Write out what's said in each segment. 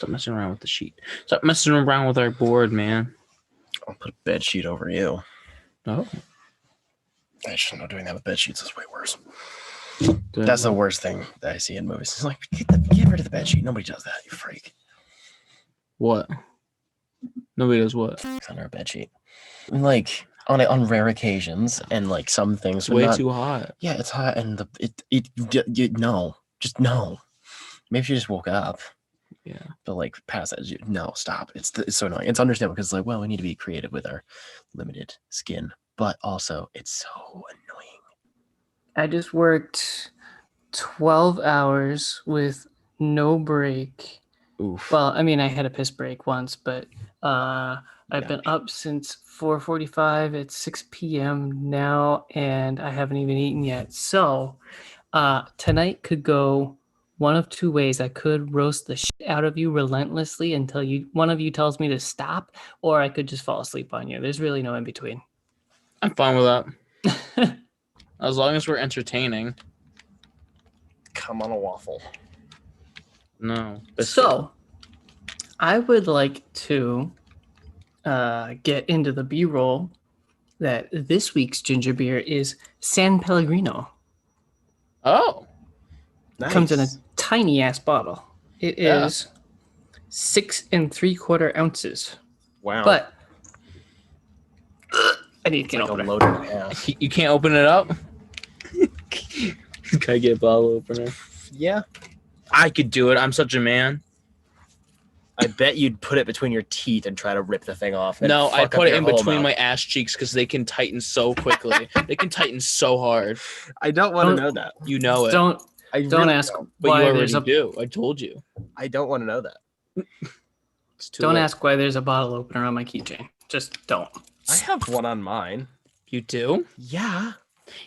Stop messing around with the sheet. Stop messing around with our board, man. I'll put a bed sheet over you. Oh. I shouldn't know doing that with bed sheets. That's way worse. That's the worst thing that I see in movies. It's like, get rid of the bed sheet. Nobody does that, you freak. What? Nobody does what? It's under a bed sheet. Like, on rare occasions, and like some things. It's way too hot. Yeah, it's hot, and no. Just no. Maybe she just woke up. Yeah. But like past that, no, stop. It's so annoying. It's understandable because like, well, we need to be creative with our limited skin, but also it's so annoying. I just worked 12 hours with no break. Oof. Well, I mean, I had a piss break once, but I've been up since 4:45 at 6 p.m. now, and I haven't even eaten yet. So tonight could go one of two ways. I could roast the shit out of you relentlessly until one of you tells me to stop, or I could just fall asleep on you. There's really no in between. I'm fine with that. As long as we're entertaining. Come on a waffle. No. So, I would like to get into the B-roll that this week's ginger beer is San Pellegrino. Oh. Nice. Comes in a tiny ass bottle. It is 6 3/4 ounces. Wow. But I need to get like open a it. loaded half. You can't open it up? Can I get a bottle opener? Yeah. I could do it. I'm such a man. I bet you'd put it between your teeth and try to rip the thing off. No, I put it in between my ass cheeks because they can tighten so quickly. They can tighten so hard. I don't want to know that. You know it. Don't really ask don't. But why you there's already a do. I told you. I don't want to know that. It's too don't late. ask why there's a bottle opener on my keychain. Just don't. I have one on mine. You do? Yeah.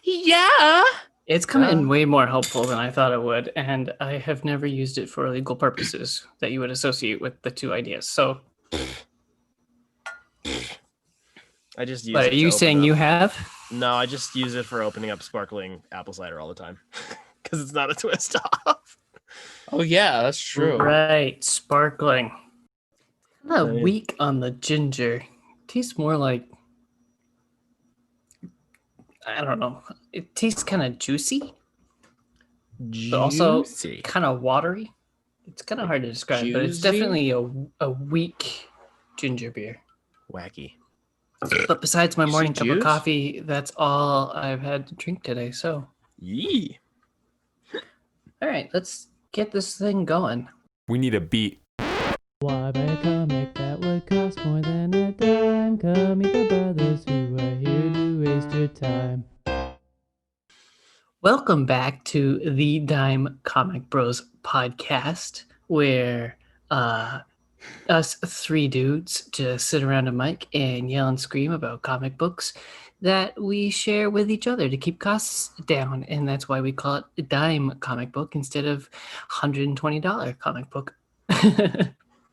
Yeah. It's come in way more helpful than I thought it would, and I have never used it for legal purposes that you would associate with the two ideas. So, I just use but it are you to saying open you up. have? No, I just use it for opening up sparkling apple cider all the time. Because it's not a twist off. Oh, yeah, that's true. Right, sparkling. Not Yeah. weak on the ginger. Tastes more like, I don't know. It tastes kind of juicy, but also kind of watery. It's kind of hard to describe, but it's Juicy? definitely a weak ginger beer. Wacky. But besides my You morning see cup of juice? coffee, that's all I've had to drink today. So, Yee. all right, let's get this thing going. We need a beat. Why buy a comic that would cost more than a dime? Come meet the brothers who are here to waste your time. Welcome back to the Dime Comic Bros podcast, where us three dudes just sit around a mic and yell and scream about comic books that we share with each other to keep costs down, and that's why we call it a dime comic book instead of $120 comic book.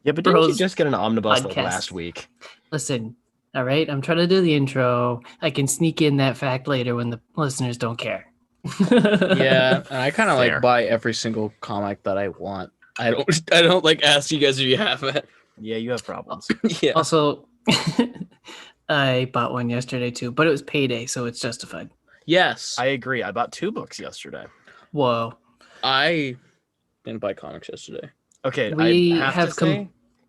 Yeah, but didn't you Bros just get an omnibus like podcast. last week? Listen, all right, I'm trying to do the intro. I can sneak in that fact later when the listeners don't care. Yeah, and I kind of Fair. like buy every single comic that I want. I don't like ask you guys if you have it. Yeah, you have problems. Yeah. Also, I bought one yesterday too, but it was payday, so it's justified. Yes. I agree. I bought 2 books yesterday. Whoa. I didn't buy comics yesterday. Okay, We I have have to say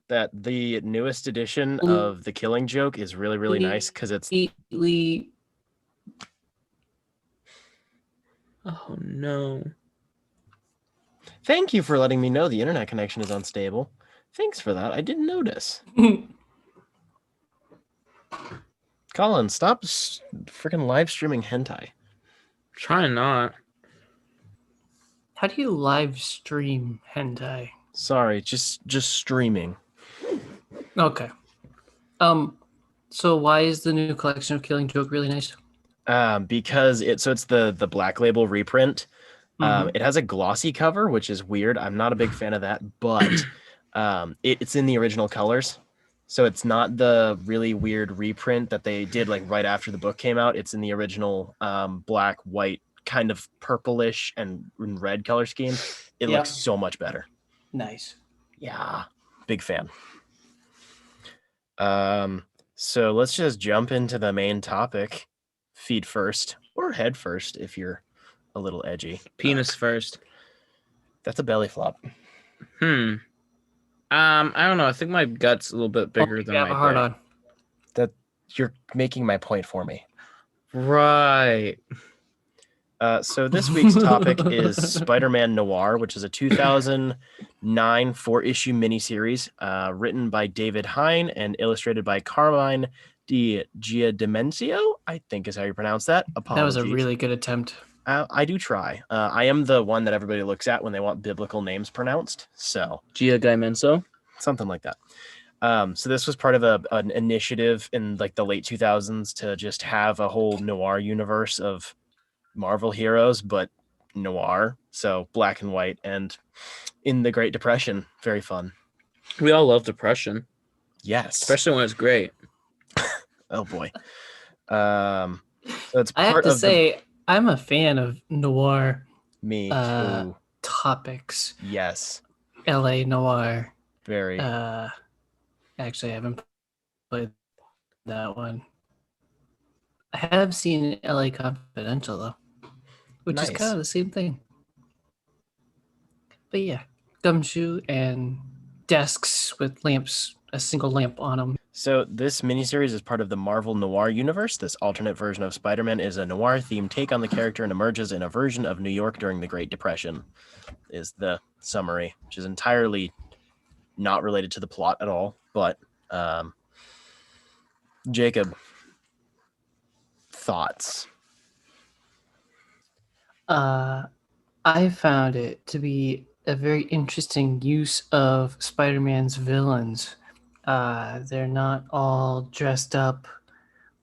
that the newest edition of The Killing Joke is really, really nice because it's completely. Oh no. Thank you for letting me know the internet connection is unstable. Thanks for that. I didn't notice. Colin, stop freaking live streaming hentai. Trying not. How do you live stream hentai? Sorry, just streaming. Okay. So why is the new collection of Killing Joke really nice? Because it's the Black Label reprint. Mhm. It has a glossy cover, which is weird. I'm not a big fan of that, but it's in the original colors. So it's not the really weird reprint that they did like right after the book came out. It's in the original black, white, kind of purplish and red color scheme. It Yeah. looks so much better. Nice. Yeah. big fan. So let's just jump into the main topic. Feet first or head first if you're a little edgy. Penis first. That's a belly flop. I don't know. I think my gut's a little bit bigger than have my a hard dick. on. That you're making my point for me. Right. So this week's topic is Spider-Man Noir, which is a 2009 4-issue miniseries written by David Hine and illustrated by Carmine di Giandomenico, I think is how you pronounce that. Apologies. That was a really good attempt. I do try. I am the one that everybody looks at when they want biblical names pronounced. So Giandomenico. something like that. So this was part of an initiative in like the late 2000s to just have a whole noir universe of Marvel heroes, but noir. So black and white and in the Great Depression. Very fun. We all love depression, Yes. especially when it's great. Oh boy. So it's I have part to of say, I'm a fan of noir me too. topics. Yes. LA noir. Very. Actually, I haven't played that one. I have seen LA Confidential though, which is Nice. kind of the same thing. But yeah, gumshoe and desks with lamps, a single lamp on them. So this miniseries is part of the Marvel Noir universe. This alternate version of Spider-Man is a noir-themed take on the character and emerges in a version of New York during the Great Depression, is the summary, which is entirely not related to the plot at all. But Jacob, thoughts? I found it to be a very interesting use of Spider-Man's villains. They're not all dressed up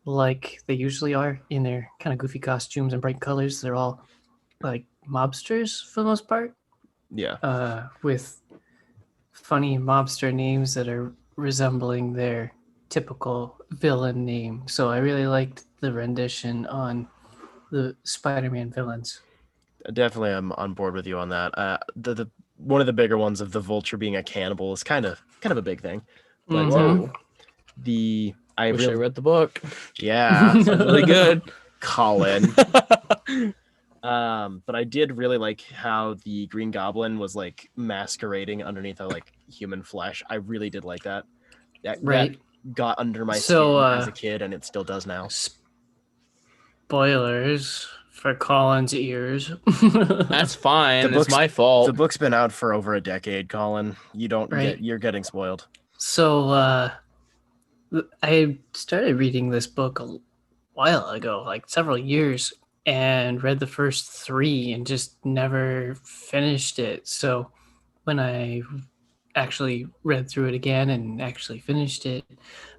like they usually are in their kind of goofy costumes and bright colors. They're all like mobsters for the most part, Yeah. with funny mobster names that are resembling their typical villain name. So I really liked the rendition on the Spider-Man villains. Definitely, I'm on board with you on that. The one of the bigger ones of the Vulture being a cannibal is kind of a big thing. But Mhm. I Wish I really, read the book. yeah, Sounds really good. Colin. But I did really like how the Green Goblin was like masquerading underneath a like human flesh. I really did like that. That Right. got under my So, skin as a kid, and it still does now. Spoilers for Colin's ears. That's fine. The It's book's- my fault. The book's been out for over a decade, Colin. Right. You're getting spoiled. So I started reading this book a while ago, like several years, and read the first 3 and just never finished it. So when I actually read through it again and actually finished it,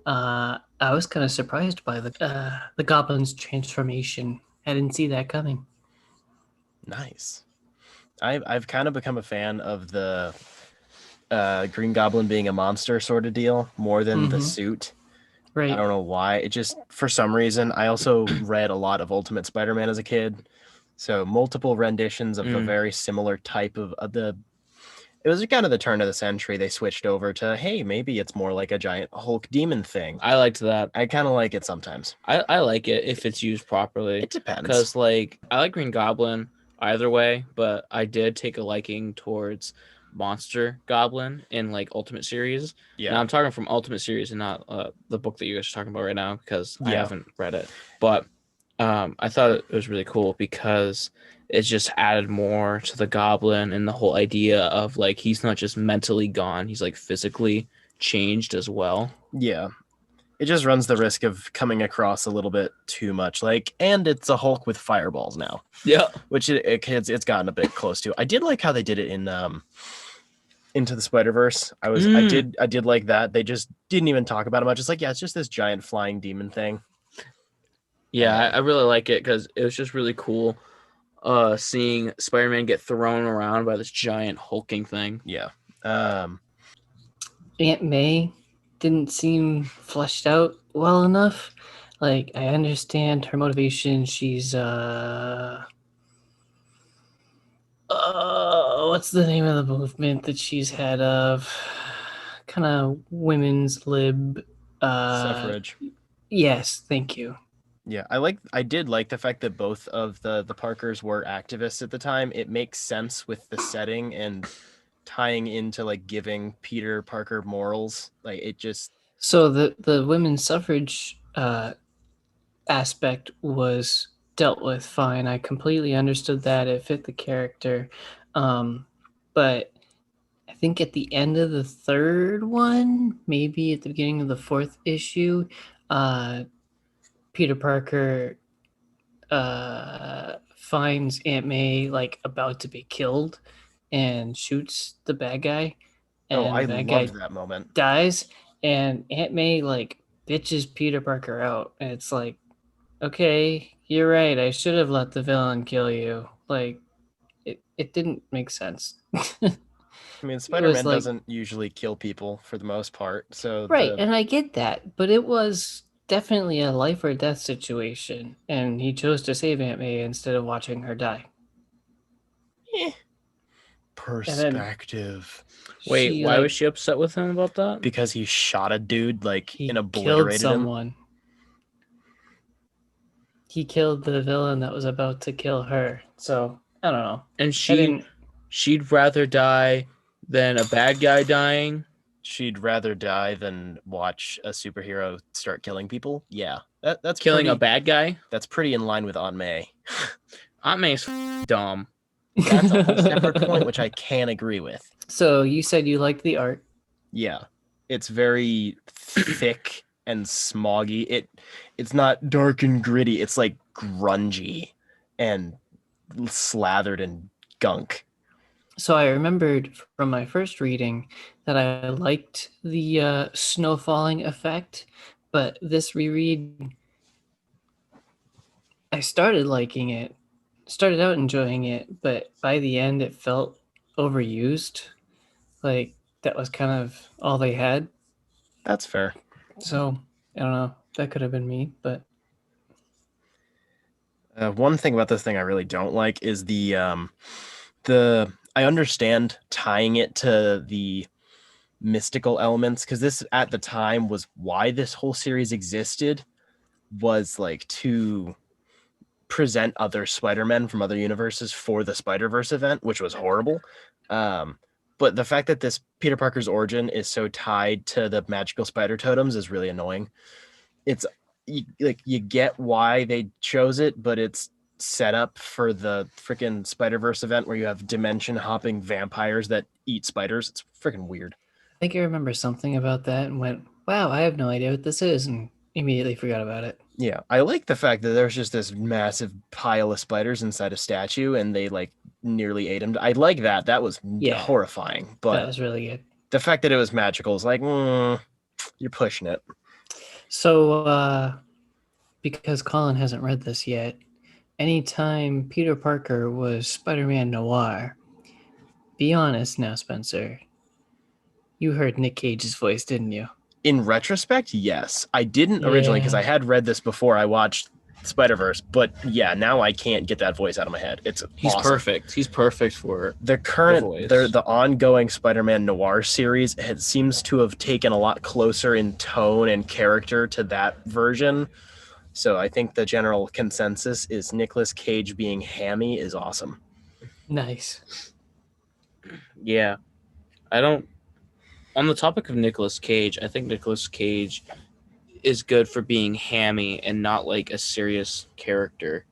I was kind of surprised by the Goblin's transformation. I didn't see that coming. Nice. I've kind of become a fan of the Green Goblin being a monster sort of deal more than the Mhm. suit. Right. I don't know why. It just, for some reason, I also read a lot of Ultimate Spider-Man as a kid. So multiple renditions of a very similar type of it was kind of the turn of the century. They switched over to, hey, maybe it's more like a giant Hulk demon thing. I liked that. I kind of like it sometimes. I like it if it's used properly. It depends. Because like I like Green Goblin either way, but I did take a liking towards Monster Goblin in like Ultimate Series. Yeah. Now I'm talking from Ultimate Series and not the book that you guys are talking about right now because I Yeah. haven't read it. But I thought it was really cool because it just added more to the Goblin and the whole idea of like he's not just mentally gone, he's like physically changed as well. Yeah. It just runs the risk of coming across a little bit too much. Like, and it's a Hulk with fireballs now, Yeah. which it's gotten a bit close to. I did like how they did it in Into the Spider-Verse. I did like that. They just didn't even talk about it much. It's like, yeah, it's just this giant flying demon thing. Yeah, I really like it because it was just really cool seeing Spider-Man get thrown around by this giant hulking thing. Yeah. Aunt May didn't seem fleshed out well enough. Like, I understand her motivation. She's what's the name of the movement that she's head of? kind of women's lib. Suffrage. Yes, thank you. Yeah, I did like the fact that both of the Parkers were activists at the time. It makes sense with the setting and tying into like giving Peter Parker morals. Like it just So the women's suffrage aspect was dealt with fine. I completely understood that. It fit the character. But I think at the end of the third one, maybe at the beginning of the fourth issue, Peter Parker finds Aunt May like about to be killed and shoots the bad guy. And I the bad loved guy that moment. dies, and Aunt May like bitches Peter Parker out. And it's like, okay, you're right. I should have let the villain kill you. Like, it didn't make sense. I mean, It was Spider-Man like, doesn't usually kill people for the most part. So right, and I get that, but it was definitely a life or death situation, and he chose to save Aunt May instead of watching her die. perspective. Wait, She, why like, was she upset with him about that? Because he shot a dude like he and killed obliterated him. someone. He killed the villain that was about to kill her. So I don't know. And I didn't. she'd rather die than a bad guy dying. She'd rather die than watch a superhero start killing people. Yeah, that's Killing pretty, a bad guy. That's pretty in line with Aunt May. Aunt May's dumb. That's a whole separate point, which I can agree with. So you said you liked the art. Yeah, it's very thick and smoggy. It's not dark and gritty. It's like grungy and slathered in gunk. So I remembered from my first reading that I liked the snow falling effect, but this reread, I started liking it, started out enjoying it, but by the end it felt overused. Like that was kind of all they had. That's fair. So I don't know. That could have been me, but One thing about this thing I really don't like is the I understand tying it to the mystical elements, because this at the time was why this whole series existed, was like to present other Spider-Men from other universes for the Spider-Verse event, which was horrible. But the fact that this Peter Parker's origin is so tied to the magical spider totems is really annoying. It's you get why they chose it, but it's set up for the freaking Spider-Verse event where you have dimension hopping vampires that eat spiders. It's freaking weird. I think I remember something about that and went, wow, I have no idea what this is, and immediately forgot about it. Yeah, I like the fact that there's just this massive pile of spiders inside a statue and they like nearly ate him. I like that. That was horrifying. That But was really good. the fact that it was magical is like, you're pushing it. So, because Colin hasn't read this yet, anytime Peter Parker was Spider-Man Noir, be honest now, Spencer, you heard Nick Cage's voice, didn't you? In retrospect, yes. I didn't originally because I had read this before I watched Spider-Verse, but yeah, now I can't get that voice out of my head. He's awesome. Perfect. He's perfect for the current, the ongoing Spider-Man Noir series. It seems to have taken a lot closer in tone and character to that version. So I think the general consensus is Nicolas Cage being hammy is awesome. Nice. Yeah. On the topic of Nicolas Cage, I think Nicolas Cage is good for being hammy and not like a serious character.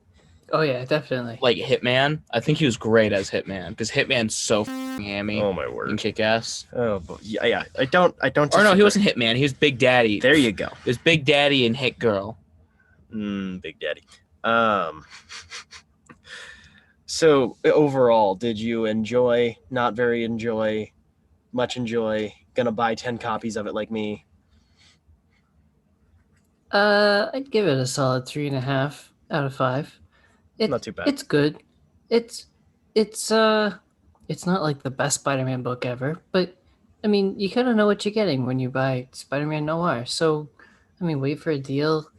Oh yeah, definitely. Like Hitman, I think he was great as Hitman because Hitman's so hammy. Oh my word! And kick ass. Oh yeah. I don't. Or no, he wasn't Hitman. He was Big Daddy. There you go. He was Big Daddy and Hit Girl. Big Daddy. So overall, did you enjoy? Not very enjoy. Much enjoy. Gonna buy 10 copies of it like me. I'd give it a solid 3.5 out of 5. Not too bad. It's good. It's not like the best Spider-Man book ever, but I mean, you kind of know what you're getting when you buy Spider-Man Noir. So, I mean, wait for a deal.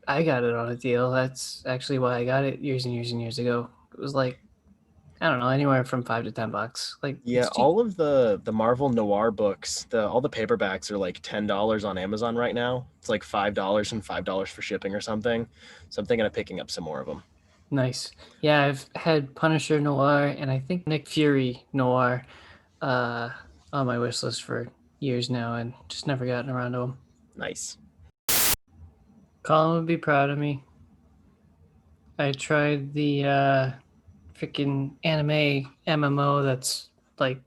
I got it on a deal. That's actually why I got it years and years and years ago. It was like I don't know, anywhere from $5 to $10. Like, Yeah, it's cheap. all of the Marvel Noir books, all the paperbacks are like $10 on Amazon right now. It's like $5 and $5 for shipping or something. So I'm thinking of picking up some more of them. Nice. Yeah, I've had Punisher Noir and I think Nick Fury Noir on my wish list for years now and just never gotten around to them. Nice. Colin would be proud of me. I tried the freaking anime MMO that's like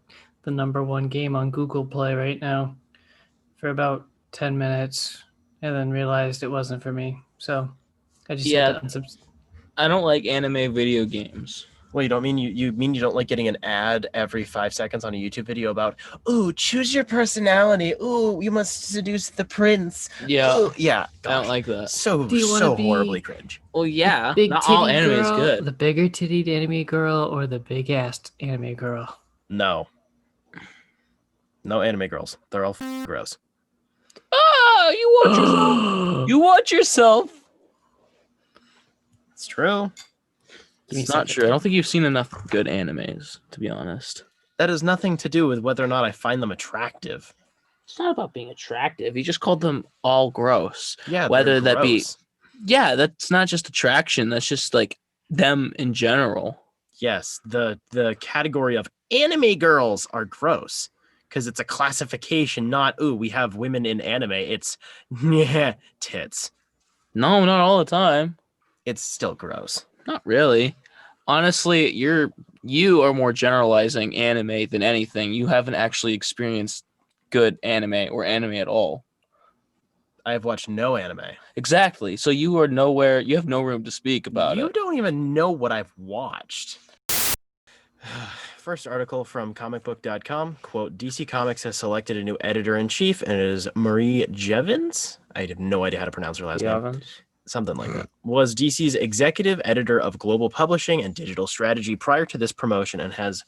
the #1 game on Google Play right now for about 10 minutes and then realized it wasn't for me. So I just had to unsubscribe. I don't like anime video games. Well, you don't mean you mean you don't like getting an ad every 5 seconds on a YouTube video about, ooh, choose your personality. Ooh, you must seduce the prince. Yeah. Ooh, yeah. I don't Gosh, like that. so Do you wanna be horribly cringe. Well, yeah. Big Not all titty anime is girl, good. the bigger tittied anime girl, or the big assed anime girl? No. No anime girls. They're all gross. Oh, you watch yourself. You watch yourself. It's true. Give me It's not something. true. I don't think you've seen enough good animes, to be honest. That has nothing to do with whether or not I find them attractive. It's not about being attractive. You just called them all gross. Yeah, Whether they're that be, gross. yeah, that's not just attraction. That's just like them in general. Yes, the category of anime girls are gross because it's a classification, not ooh, we have women in anime. It's yeah, tits. No, not all the time. It's still gross. Not really. Honestly, you are more generalizing anime than anything. You haven't actually experienced good anime or anime at all. I have watched no anime. Exactly. So you are nowhere. You have no room to speak about You it. don't even know what I've watched. First article from comicbook.com, quote, DC Comics has selected a new editor-in-chief, and it is Marie Jevons. I have no idea how to pronounce her last name. Something like that. Was DC's executive editor of global publishing and digital strategy prior to this promotion and has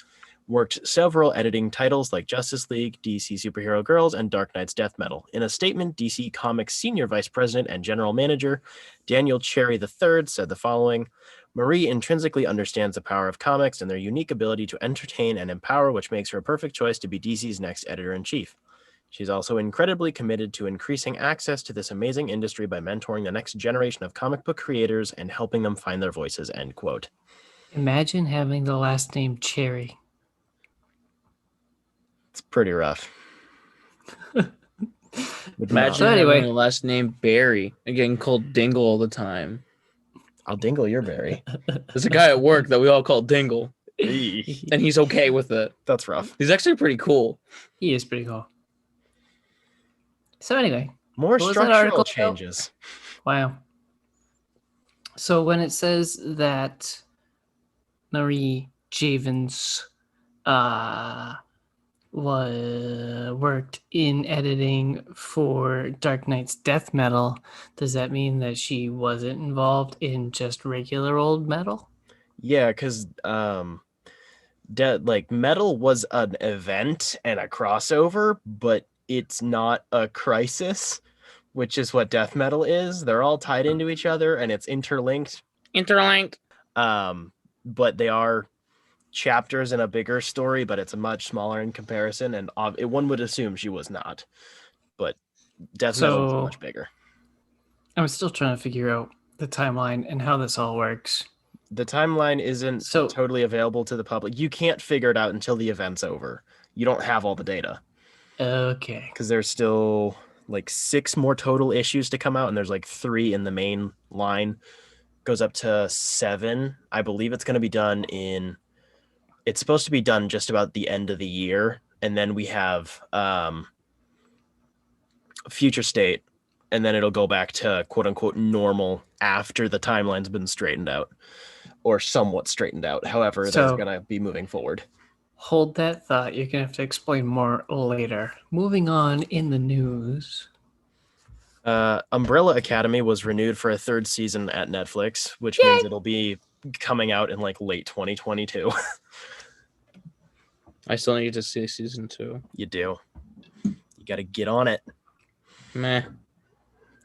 worked several editing titles like Justice League, DC Superhero Girls, and Dark Knight's Death Metal. In a statement, DC Comics Senior Vice President and General Manager Daniel Cherry III said the following: Marie intrinsically understands the power of comics and their unique ability to entertain and empower, which makes her a perfect choice to be DC's next editor-in-chief. She's also incredibly committed to increasing access to this amazing industry by mentoring the next generation of comic book creators and helping them find their voices, end quote. Imagine having the last name Cherry. It's pretty rough. Imagine So anyway. having a last name Barry and getting called Dingle all the time. I'll dingle your berry. There's a guy at work that we all call Dingle, and he's okay with it. That's rough. He's actually pretty cool. He is pretty cool. So anyway, More What was that structural article about? changes. wow. So when it says that Marie Javens worked in editing for Dark Knight's Death Metal, does that mean that she wasn't involved in just regular old metal? Yeah, because like Metal was an event and a crossover, but it's not a crisis, which is what Death Metal is. They're all tied into each other and it's interlinked. But they are chapters in a bigger story, but it's a much smaller in comparison, and one would assume she was not, but Death Metal is much bigger. I'm still trying to figure out the timeline and how this all works. The timeline isn't totally available to the public. You can't figure it out until the event's over. You don't have all the data. Okay. Because there's still like 6 more total issues to come out, and there's like 3 in the main line. Goes up to 7. I believe it's going to be done it's supposed to be done just about the end of the year, and then we have Future State, and then it'll go back to quote unquote normal after the timeline's been straightened out, or somewhat straightened out. However, that's going to be moving forward. Hold that thought. You're going to have to explain more later. Moving on in the news. Umbrella Academy was renewed for a 3rd season at Netflix, which means it'll be coming out in like late 2022. I still need to see season 2. You do. You got to get on it. Meh.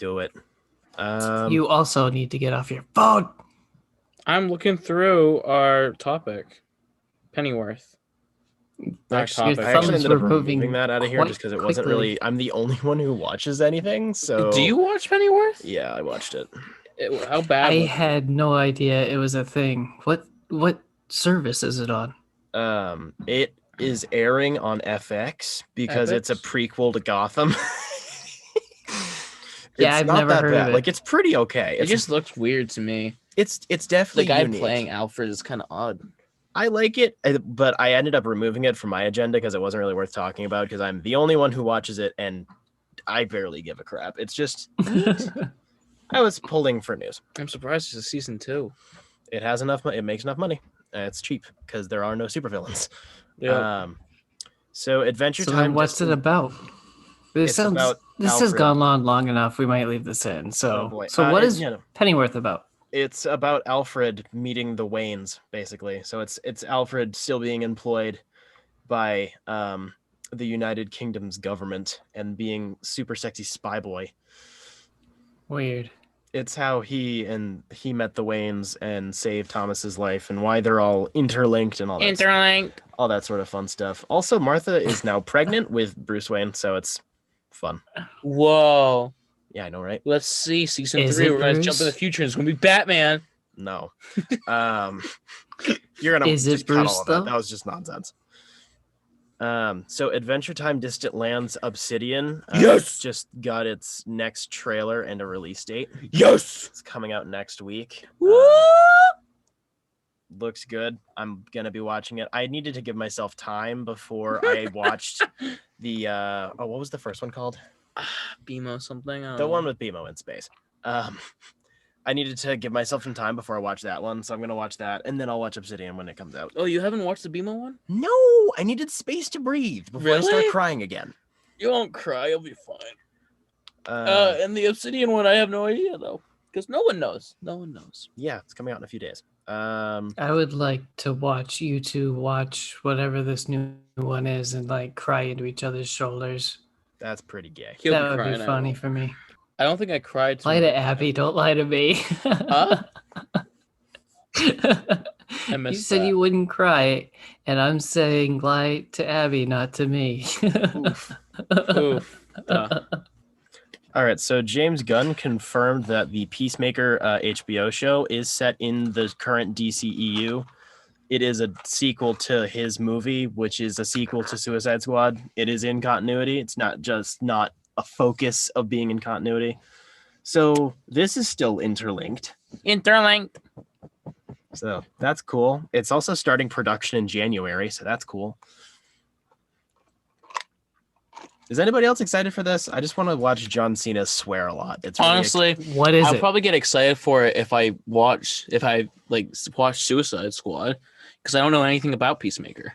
Do it. You also need to get off your phone. I'm looking through our topic. Pennyworth. Back Your topic. I actually thumbs ended up were moving removing that out of here quite just because it wasn't quickly. really. I'm the only one who watches anything. So Do you watch Pennyworth? Yeah, I watched it. How bad? I was it? had no idea it was a thing. What service is it on? It is airing on FX because it's a FX? prequel to Gotham. Yeah, It's I've not never that heard bad. of it. Like it's pretty okay. It It's just looks weird to me. it's The definitely guy unique. playing Alfred is kind of odd. I like it, but I ended up removing it from my agenda because it wasn't really worth talking about because I'm the only one who watches it and I barely give a crap. It's just I was pulling for news. I'm surprised it's a season 2. It has enough. It makes enough money. It's cheap because there are no supervillains. Yeah. So Adventure So Time. then what's it about? This It's sounds. about This has Alfred. gone on long enough. We might leave this in. So, Oh, boy. what It- is you know, Pennyworth about? it's about Alfred meeting the Waynes, basically. So it's Alfred still being employed by the United Kingdom's government and being super sexy spy boy. Weird. It's how he met the Waynes and saved Thomas's life and why they're all interlinked and all that. Interlinked. All that sort of fun stuff. Also, Martha is now pregnant with Bruce Wayne, so it's fun. Whoa. Yeah, I know, right? Let's see season Is 3. it We're gonna Bruce? jump in the future. And it's gonna be Batman. No. You're gonna Is it just cut Bruce, all of that. though? That was just nonsense. So Adventure Time Distant Lands Obsidian Yes! just got its next trailer and a release date. Yes. It's coming out next week. Woo! Looks good. I'm gonna be watching it. I needed to give myself time before I watched the what was the first one called? BMO something. I don't The know. one with BMO in space. I needed to give myself some time before I watch that one, so I'm gonna watch that, and then I'll watch Obsidian when it comes out. Oh, you haven't watched the BMO one? No, I needed space to breathe before I start Really? crying again. You won't cry. You'll be fine. Uh, And the Obsidian one, I have no idea though, because no one knows. No one knows. yeah, it's coming out in a few days. I would like to watch you two watch whatever this new one is and like cry into each other's shoulders. That's pretty gay. He'll That would crying, be I funny won't. for me. I don't think I cried. Lie to Abby, don't lie to me. Huh? I You missed said that. you wouldn't cry, and I'm saying lie to Abby, not to me. Oof. Duh. All right, so James Gunn confirmed that the Peacemaker HBO show is set in the current DCEU. It is a sequel to his movie, which is a sequel to Suicide Squad. It is in continuity. It's not just not a focus of being in continuity. So this is still interlinked. Interlinked. So that's cool. It's also starting production in January, so that's cool. Is anybody else excited for this? I just want to watch John Cena swear a lot. It's really Honestly, What is I'll it? probably get excited for it if I watch Suicide Squad, because I don't know anything about Peacemaker.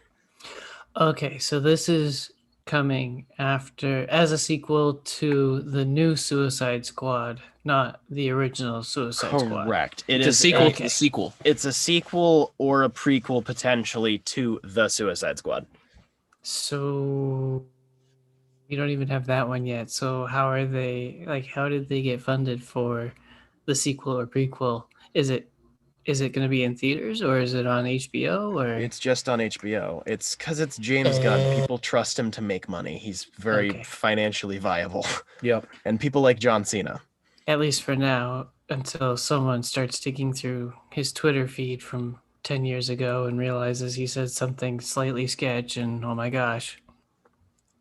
Okay, so this is coming after as a sequel to the new Suicide Squad, not the original Suicide Squad. correct. It's a sequel to Okay. the sequel. It's a sequel or a prequel potentially to the Suicide Squad. So you don't even have that one yet. So how are they how did they get funded for the sequel or prequel? Is it going to be in theaters or is it on HBO or It's just on HBO. It's because it's James Gunn. People trust him to make money. He's very Okay. financially viable. Yep. And people like John Cena. at least for now until someone starts digging through his Twitter feed from 10 years ago and realizes he said something slightly sketch and oh my gosh.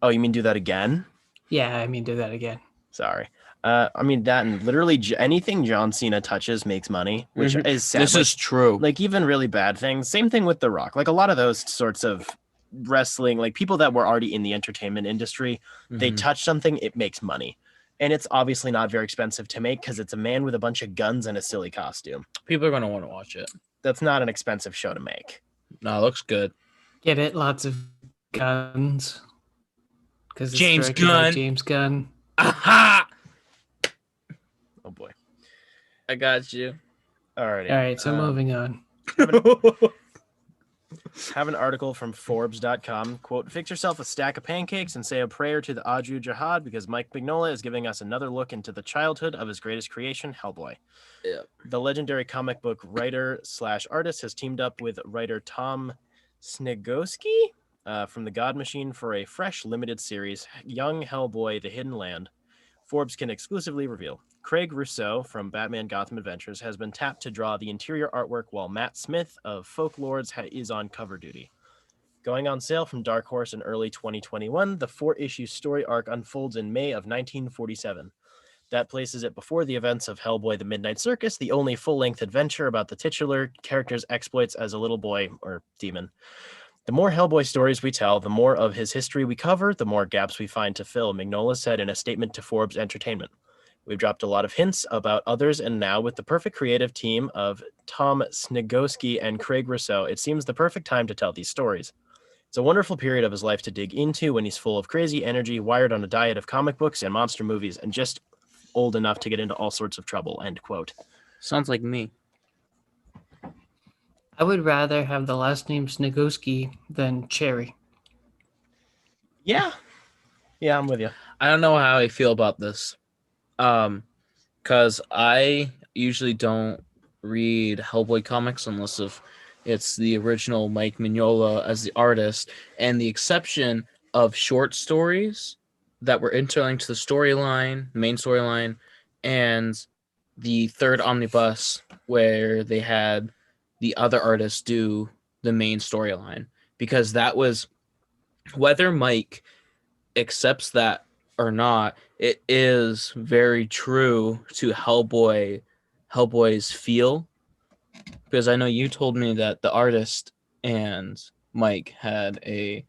Oh, you mean do that again? Yeah, I mean do that again. Sorry. I mean that and literally anything John Cena touches makes money, which Mhm. is sad. This is true. like even really bad things. Same thing with The Rock. Like a lot of those sorts of wrestling, like people that were already in the entertainment industry, they Mhm. touch something, it makes money. And it's obviously not very expensive to make because it's a man with a bunch of guns and a silly costume. People are gonna want to watch it. That's not an expensive show to make. No, it looks good. Get it? Lots of guns. Because James Gunn. James Gunn. Aha! Oh boy. I got you. Alrighty. All right, so moving on. Have an article from Forbes.com. Quote, fix yourself a stack of pancakes and say a prayer to the Aju Jihad because Mike Mignola is giving us another look into the childhood of his greatest creation, Hellboy. Yep. The legendary comic book writer / artist has teamed up with writer Tom Snegoski from the God Machine for a fresh limited series, Young Hellboy: The Hidden Land. Forbes can exclusively reveal. Craig Rousseau from Batman Gotham Adventures has been tapped to draw the interior artwork while Matt Smith of Folklords is on cover duty. Going on sale from Dark Horse in early 2021, the 4-issue story arc unfolds in May of 1947. That places it before the events of Hellboy: The Midnight Circus, the only full-length adventure about the titular character's exploits as a little boy or demon. The more Hellboy stories we tell, the more of his history we cover, the more gaps we find to fill, Mignola said in a statement to Forbes Entertainment. We've dropped a lot of hints about others, and now with the perfect creative team of Tom Snegoski and Craig Rousseau, it seems the perfect time to tell these stories. It's a wonderful period of his life to dig into when he's full of crazy energy, wired on a diet of comic books and monster movies, and just old enough to get into all sorts of trouble, end quote. Sounds like me. I would rather have the last name Snegoski than Cherry. Yeah, I'm with you. I don't know how I feel about this. Because I usually don't read Hellboy comics unless if it's the original Mike Mignola as the artist, and the exception of short stories that were interlinked to the storyline, main storyline, and the third omnibus where they had the other artists do the main storyline, because that was, whether Mike accepts that or not, it is very true to Hellboy's feel. Because I know you told me that the artist and Mike had a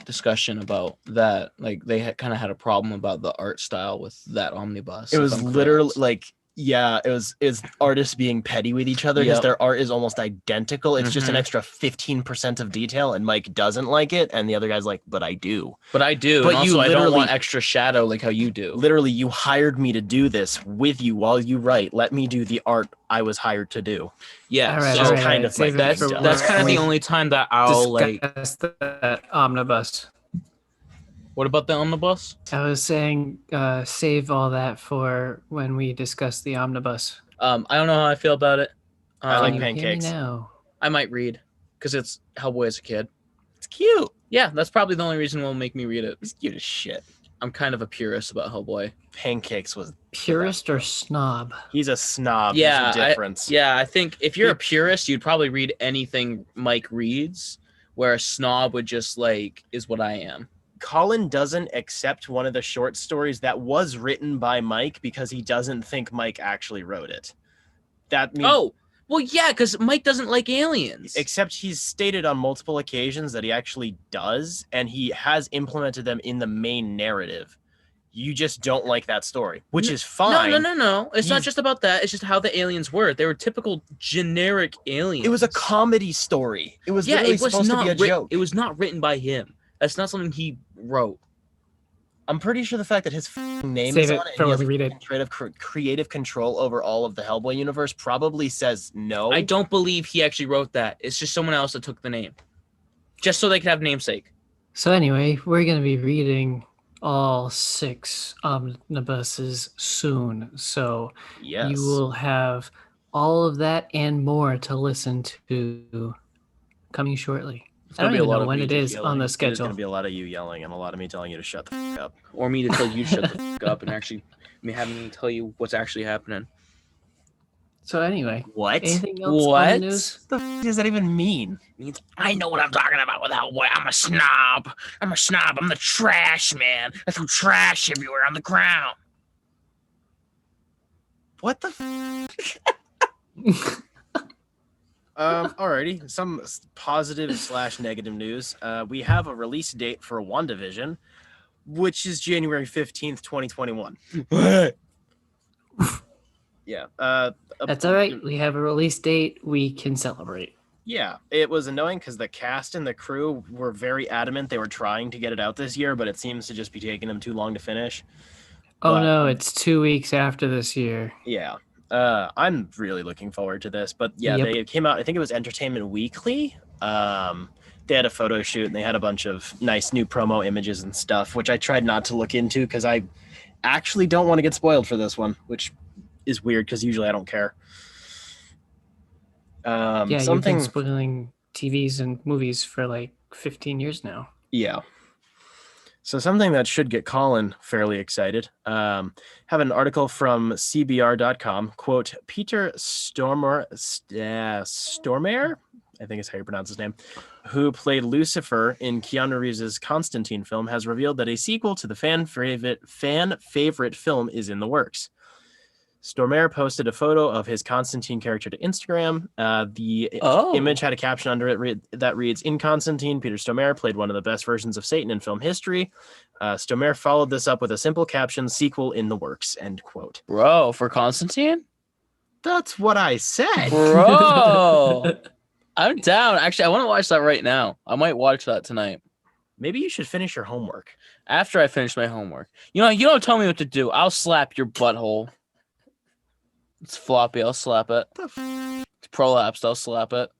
discussion about that. Like, they had kind of had a problem about the art style with that omnibus. It was literally like, yeah, it was artists being petty with each other because their art is almost identical. It's just an extra 15% of detail, and Mike doesn't like it, and the other guy's like, but I do. But I do. But and you also, I don't literally- want extra shadow like how you do. Literally, you hired me to do this with you while you write. Let me do the art I was hired to do. Yeah, All right, so all right, kind all right. of Save like it for that's when kind of the we only time that I'll like. discuss that omnibus. What about the omnibus? I was saying, save all that for when we discuss the omnibus. I don't know how I feel about it. I like Can you hear me pancakes. now? I might read because it's Hellboy as a kid. It's cute. Yeah, that's probably the only reason will make me read it. It's cute as shit. I'm kind of a purist about Hellboy. Pancakes was Purist or snob? He's a snob. Yeah, There's a difference. I think if you're a purist, you'd probably read anything Mike reads, where a snob would just like, is what I am. Colin doesn't accept one of the short stories that was written by Mike because he doesn't think Mike actually wrote it. That means, Oh, well, yeah, because Mike doesn't like aliens. except he's stated on multiple occasions that he actually does, and he has implemented them in the main narrative. You just don't like that story, which is fine. No. It's not He's- just about that. It's just how the aliens were. They were typical generic aliens. It was a comedy story. It was literally it was supposed to be a joke. It was not written by him. That's not something he wrote. I'm pretty sure the fact that his name Save is it on it for and when he we has read it. creative control over all of the Hellboy universe probably says no. I don't believe he actually wrote that. It's just someone else that took the name, just so they could have namesake. So anyway, we're going to be reading all 6 omnibuses soon. So Yes. you will have all of that and more to listen to coming shortly. I don't even know when it is on the There's schedule. going to be a lot of you yelling and a lot of me telling you to shut the f*** up. Or me to tell you to shut the f- up and actually having me tell you what's actually happening. So anyway, What? anything else on What? the news? The f- does that even mean? Means I know what I'm talking about with Hellboy. I'm a snob. I'm the trash man. I threw trash everywhere on the ground. What the f- alrighty. Some positive / negative news. We have a release date for WandaVision, which is January 15th, 2021. Yeah. That's all right. We have a release date. We can celebrate. Yeah, it was annoying because the cast and the crew were very adamant they were trying to get it out this year, but it seems to just be taking them too long to finish. Oh But- no, it's 2 weeks after this year. Yeah. I'm really looking forward to this. But yeah, Yep. they came out, I think it was Entertainment Weekly. They had a photo shoot and they had a bunch of nice new promo images and stuff, which I tried not to look into because I actually don't want to get spoiled for this one, which is weird because usually I don't care. Yeah, Something you've been spoiling TVs and movies for like 15 years now. Yeah. So something that should get Colin fairly excited. Have an article from CBR.com. Quote, Peter Stormare, I think is how you pronounce his name, who played Lucifer in Keanu Reeves' Constantine film, has revealed that a sequel to the fan favorite film is in the works. Stormare posted a photo of his Constantine character to Instagram. The image had a caption under it that reads, "In Constantine, Peter Stormare played one of the best versions of Satan in film history." Stormare followed this up with a simple caption, "Sequel in the works," end quote. Bro, for Constantine? That's what I said. Bro, I'm down. Actually, I want to watch that right now. I might watch that tonight. Maybe you should finish your homework. After I finish my homework. You know, you don't tell me what to do. I'll slap your butthole. It's floppy. I'll slap it. It's prolapsed. I'll slap it.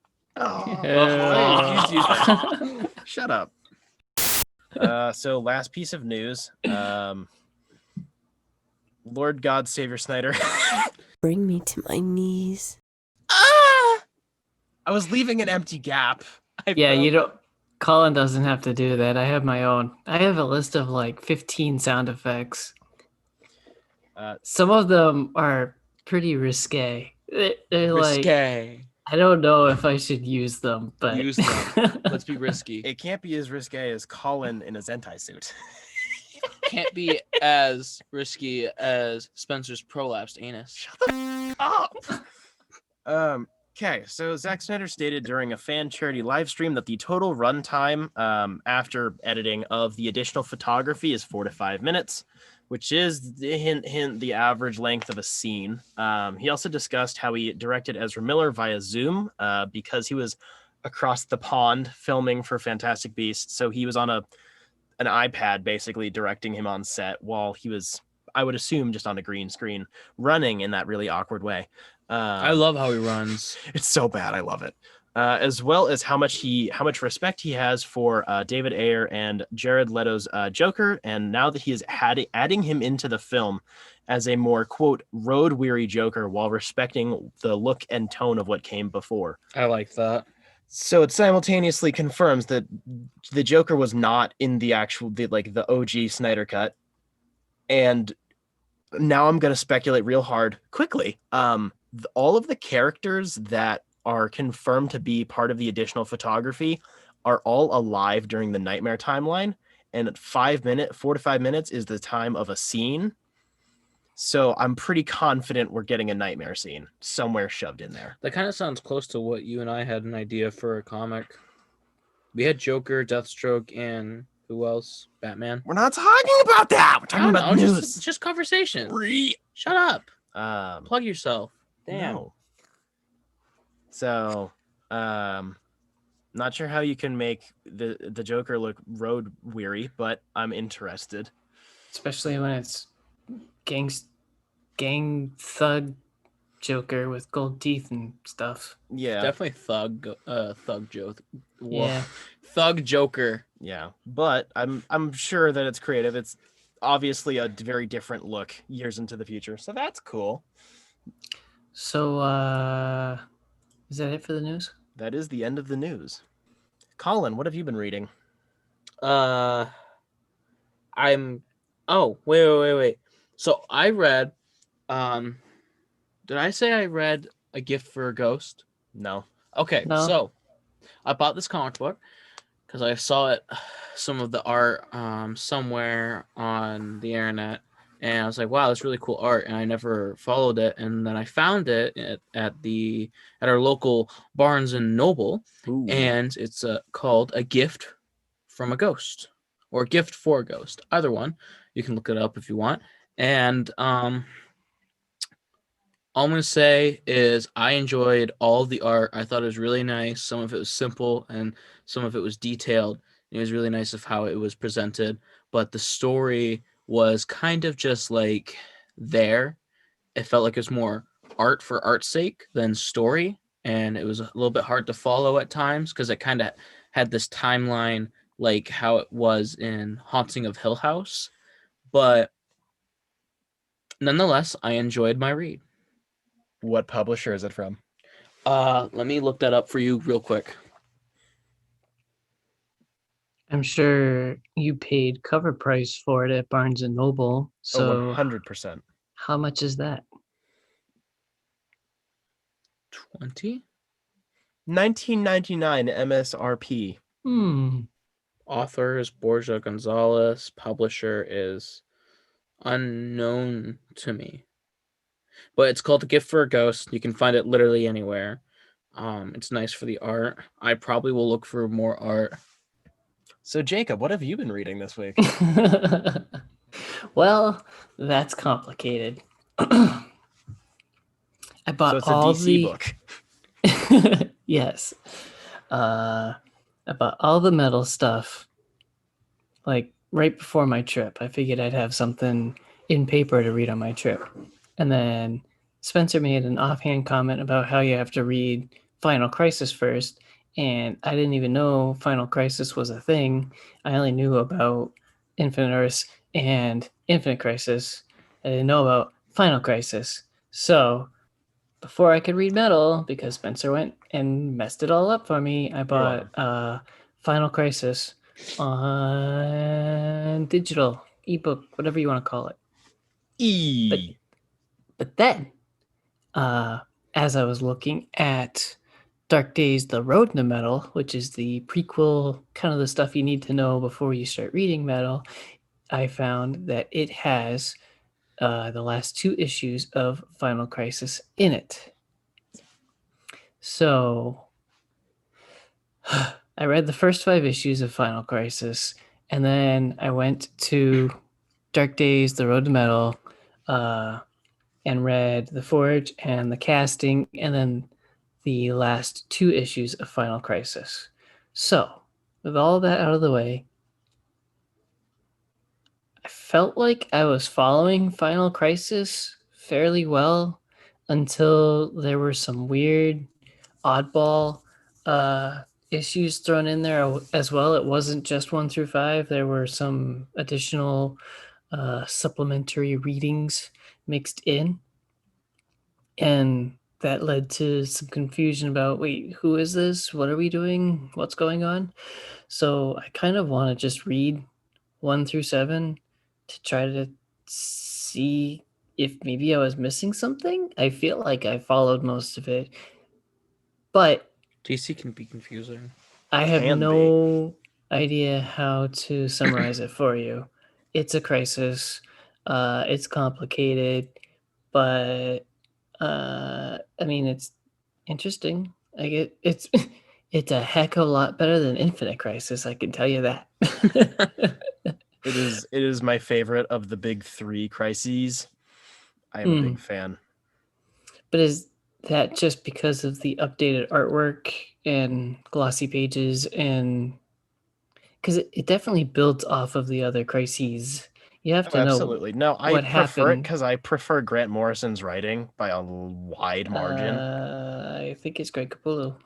Shut up. So last piece of news. Lord God Savior Snyder. Bring me to my knees. I was leaving an empty gap. You don't. Colin doesn't have to do that. I have my own. I have a list of like 15 sound effects. Some of them are pretty risque. They're Risque. like, I don't know if I should use them, but Use them. Let's be risky. It can't be as risque as Colin in a Zentai suit. Can't be as risky as Spencer's prolapsed anus. Okay, so Zack Snyder stated during a fan charity live stream that the total runtime after editing of the additional photography is 4 to 5 minutes, which is the average length of a scene. He also discussed how he directed Ezra Miller via Zoom because he was across the pond filming for Fantastic Beasts. So he was on an iPad basically directing him on set while he was, I would assume, just on a green screen running in that really awkward way. I love how he runs. It's so bad. I love it. As well as how much respect he has for David Ayer and Jared Leto's Joker, and now that he is adding him into the film as a more, quote, road-weary Joker while respecting the look and tone of what came before. I like that. So it simultaneously confirms that the Joker was not in the OG Snyder cut, and now I'm going to speculate real hard quickly. All of the characters that are confirmed to be part of the additional photography are all alive during the Nightmare timeline, and 4 to 5 minutes is the time of a scene. So I'm pretty confident we're getting a Nightmare scene somewhere shoved in there. That kind of sounds close to what you and I had an idea for a comic. We had Joker, Deathstroke, and who else? Batman. We're not talking about that. We're talking about news. Just conversation. Shut up. Plug yourself. Damn. No. So, not sure how you can make the Joker look road weary, but I'm interested. especially when it's gang thug Joker with gold teeth and stuff. Yeah, Definitely thug joke. Yeah. Thug Joker. yeah, but I'm sure that it's creative. It's obviously a very different look years into the future, so that's cool. So, is that it for the news? That is the end of the news. Colin, what have you been reading? Oh, wait. So I read, did I say I read A Gift for a Ghost? No. Okay, No. So I bought this comic book because I saw it, some of the art somewhere on the internet, and I was like, wow, that's really cool art, and I never followed it, and then I found it at our local Barnes and Noble. Ooh. And it's called A Gift from a Ghost, or A Gift for a Ghost, either one. You can look it up if you want. And all I'm going to say is I enjoyed all of the art. I thought it was really nice. Some of it was simple and some of it was detailed. It was really nice of how it was presented, but the story was kind of just like there. It felt like it was more art for art's sake than story, and it was a little bit hard to follow at times because it kind of had this timeline like how it was in Haunting of Hill House. But nonetheless, I enjoyed my read. What publisher is it from? Let me look that up for you real quick. I'm sure you paid cover price for it at Barnes and Noble. So 100%. how much is that? 20. $19.99 MSRP. Author is Borja Gonzalez. Publisher is unknown to me. But it's called The Gift for a Ghost. You can find it literally anywhere. It's nice for the art. I probably will look for more art. So Jacob, what have you been reading this week? Well, that's complicated. I bought So it's a all DC book. Yes. I bought all the metal stuff like right before my trip. I figured I'd have something in paper to read on my trip. And then Spencer made an offhand comment about how you have to read Final Crisis first. And I didn't even know Final Crisis was a thing. I only knew about Infinite Earths and Infinite Crisis. I didn't know about Final Crisis. So before I could read metal, because Spencer went and messed it all up for me, I bought Final Crisis on digital, ebook, whatever you want to call it. But then, as I was looking at Dark Days, The Road to Metal, which is the prequel, kind of the stuff you need to know before you start reading metal, I found that it has the last 2 issues of Final Crisis in it. So I read the first 5 issues of Final Crisis, and then I went to Dark Days, The Road to Metal, and read The Forge and The Casting, and then the last 2 issues of Final Crisis. So, with all that out of the way, I felt like I was following Final Crisis fairly well until there were some weird oddball issues thrown in there as well. It wasn't just 1 through 5. There were some additional supplementary readings mixed in, and that led to some confusion about, wait, who is this? What are we doing? What's going on? So I kind of want to just read 1 through 7 to try to see if maybe I was missing something. I feel like I followed most of it, but DC can be confusing. I have Can no idea how to summarize it for you. It's a crisis. It's complicated, but I mean, it's interesting. It's it's a heck of a lot better than Infinite Crisis. I can tell you that. It is my favorite of the big 3 crises. I am a big fan. But is that just because of the updated artwork and glossy pages, and because it definitely builds off of the other crises? You have to know Absolutely. No, I what prefer it happened. because I prefer Grant Morrison's writing by a wide margin. I think it's Greg Capullo.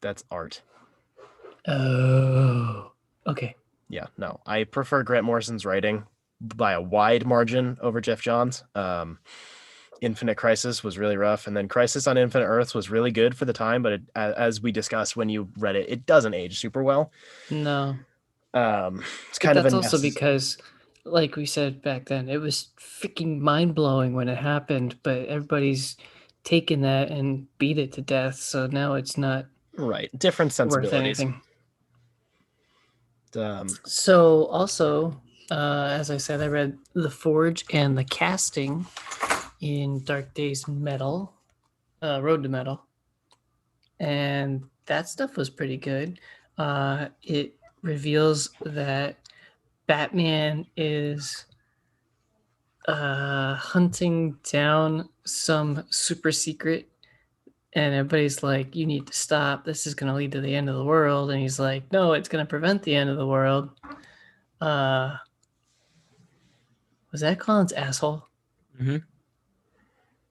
That's art. Oh, okay. Yeah, no, I prefer Grant Morrison's writing by a wide margin over Jeff Johns. Infinite Crisis was really rough, and then Crisis on Infinite Earths was really good for the time, but as we discussed when you read it, it doesn't age super well. No. It's kind of that's also because, like we said back then, it was freaking mind-blowing when it happened, but everybody's taken that and beat it to death, so now it's not right, different worth sensibilities. anything. Um, So also, as I said, I read The Forge and The Casting in Dark Days Metal, Road to Metal, and that stuff was pretty good. It reveals that Batman is hunting down some super secret, and everybody's like, you need to stop, this is going to lead to the end of the world, and he's like, no, it's going to prevent the end of the world. Was that Colin's asshole? Mm-hmm.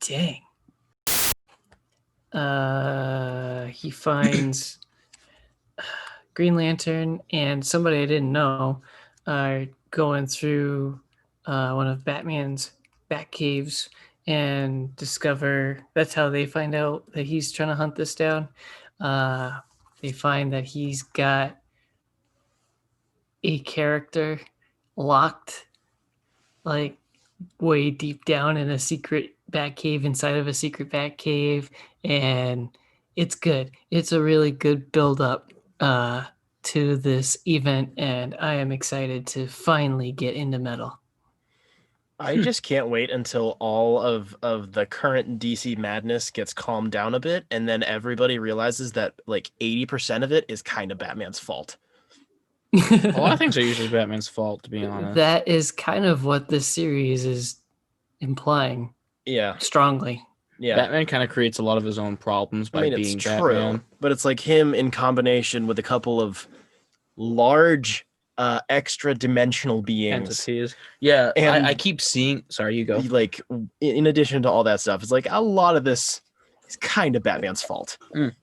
Dang. He finds Green Lantern and somebody I didn't know are going through one of Batman's bat caves and discover, that's how they find out that he's trying to hunt this down. They find that he's got a character locked like way deep down in a secret bat cave inside of a secret bat cave, and it's good. It's a really good build up to this event, and I am excited to finally get into metal. I just can't wait until all of the current DC madness gets calmed down a bit, and then everybody realizes that like 80% of it is kind of Batman's fault. A lot of things are usually Batman's fault, to be honest. That is kind of what this series is implying Yeah, strongly. yeah. Batman kind of creates a lot of his own problems by being it's Batman. true, but it's like him in combination with a couple of large extra dimensional beings. Entities. Yeah, And I keep seeing. Sorry, you go. like in addition to all that stuff, it's like a lot of this is kind of Batman's fault.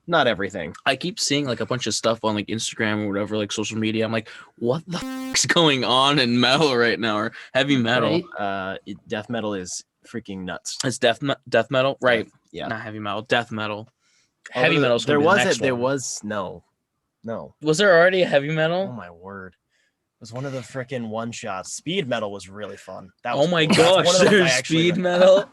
Not everything. I keep seeing like a bunch of stuff on like Instagram or whatever, like social media. I'm like, what the is going on in metal right now, or heavy metal? Right? Death metal is freaking nuts. It's death metal, right? Yeah. Not heavy metal, death metal. Although Heavy metal. There was no. Was there already a heavy Oh metal? my word. It was one of the freaking one shots. Speed metal was really fun. Oh my that's gosh, one of the ones I there's actually speed read. metal.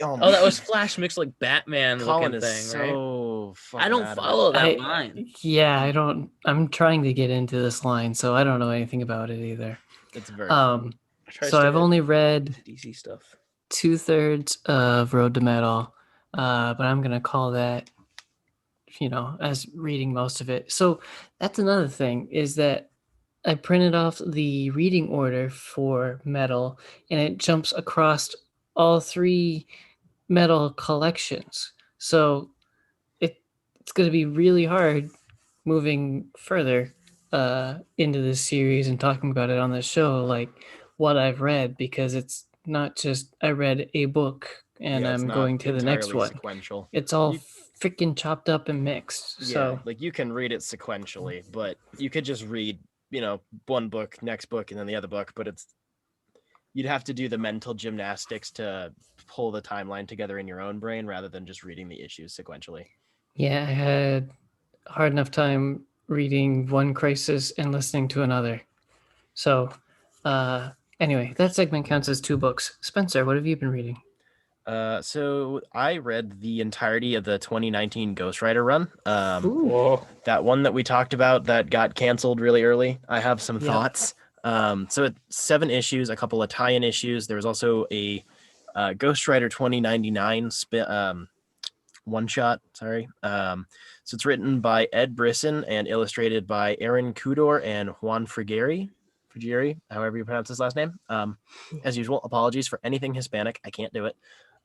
Oh, That was Flash mixed like Batman Colin looking is thing, right? so I don't follow that line. Yeah, I don't. I'm trying to get into this line, so I don't know anything about it either. It's very So I've only read DC stuff. 2/3 of Road to Metal, but I'm gonna call that, as reading most of it. So that's another thing, is that I printed off the reading order for Metal, and it jumps across all 3 Metal collections. So it's going to be really hard moving further into this series and talking about it on the show, like what I've read, because it's not just I read a book and I'm going to the next one. Sequential. It's all freaking chopped up and mixed. Yeah, So like you can read it sequentially, but you could just read, one book, next book, and then the other book. But you'd have to do the mental gymnastics to pull the timeline together in your own brain rather than just reading the issues sequentially. yeah, I had a hard enough time reading one crisis and listening to another. So anyway, that segment counts as 2 books. Spencer, what have you been reading? So I read the entirety of the 2019 Ghost Rider run. Whoa. That one that we talked about that got canceled really early. I have some thoughts. So it's 7 issues, a couple of tie-in issues. There was also a Ghost Rider 2099 one shot. Sorry. So it's written by Ed Brisson and illustrated by Aaron Kudor and Juan Frigeri, however you pronounce his last name. As usual, apologies for anything Hispanic. I can't do it.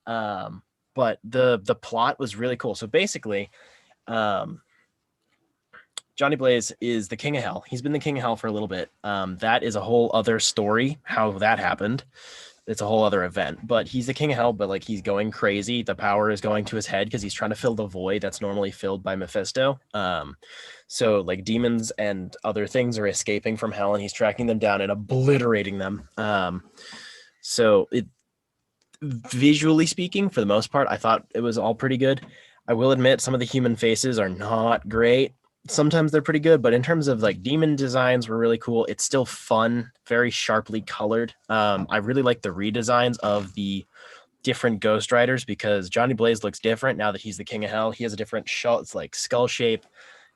But the plot was really cool. So basically, Johnny Blaze is the King of Hell. He's been the King of Hell for a little bit. That is a whole other story, how that happened. It's a whole other event, but he's the King of Hell, but like he's going crazy. The power is going to his head because he's trying to fill the void that's normally filled by Mephisto. So like demons and other things are escaping from hell and he's tracking them down and obliterating them. So it, visually speaking, for the most part, I thought it was all pretty good. I will admit some of the human faces are not great. Sometimes they're pretty good, but in terms of like demon designs were really cool. It's still fun, very sharply colored. I really like the redesigns of the different Ghost Riders because Johnny Blaze looks different now that he's the King of Hell. He has a different it's like skull shape.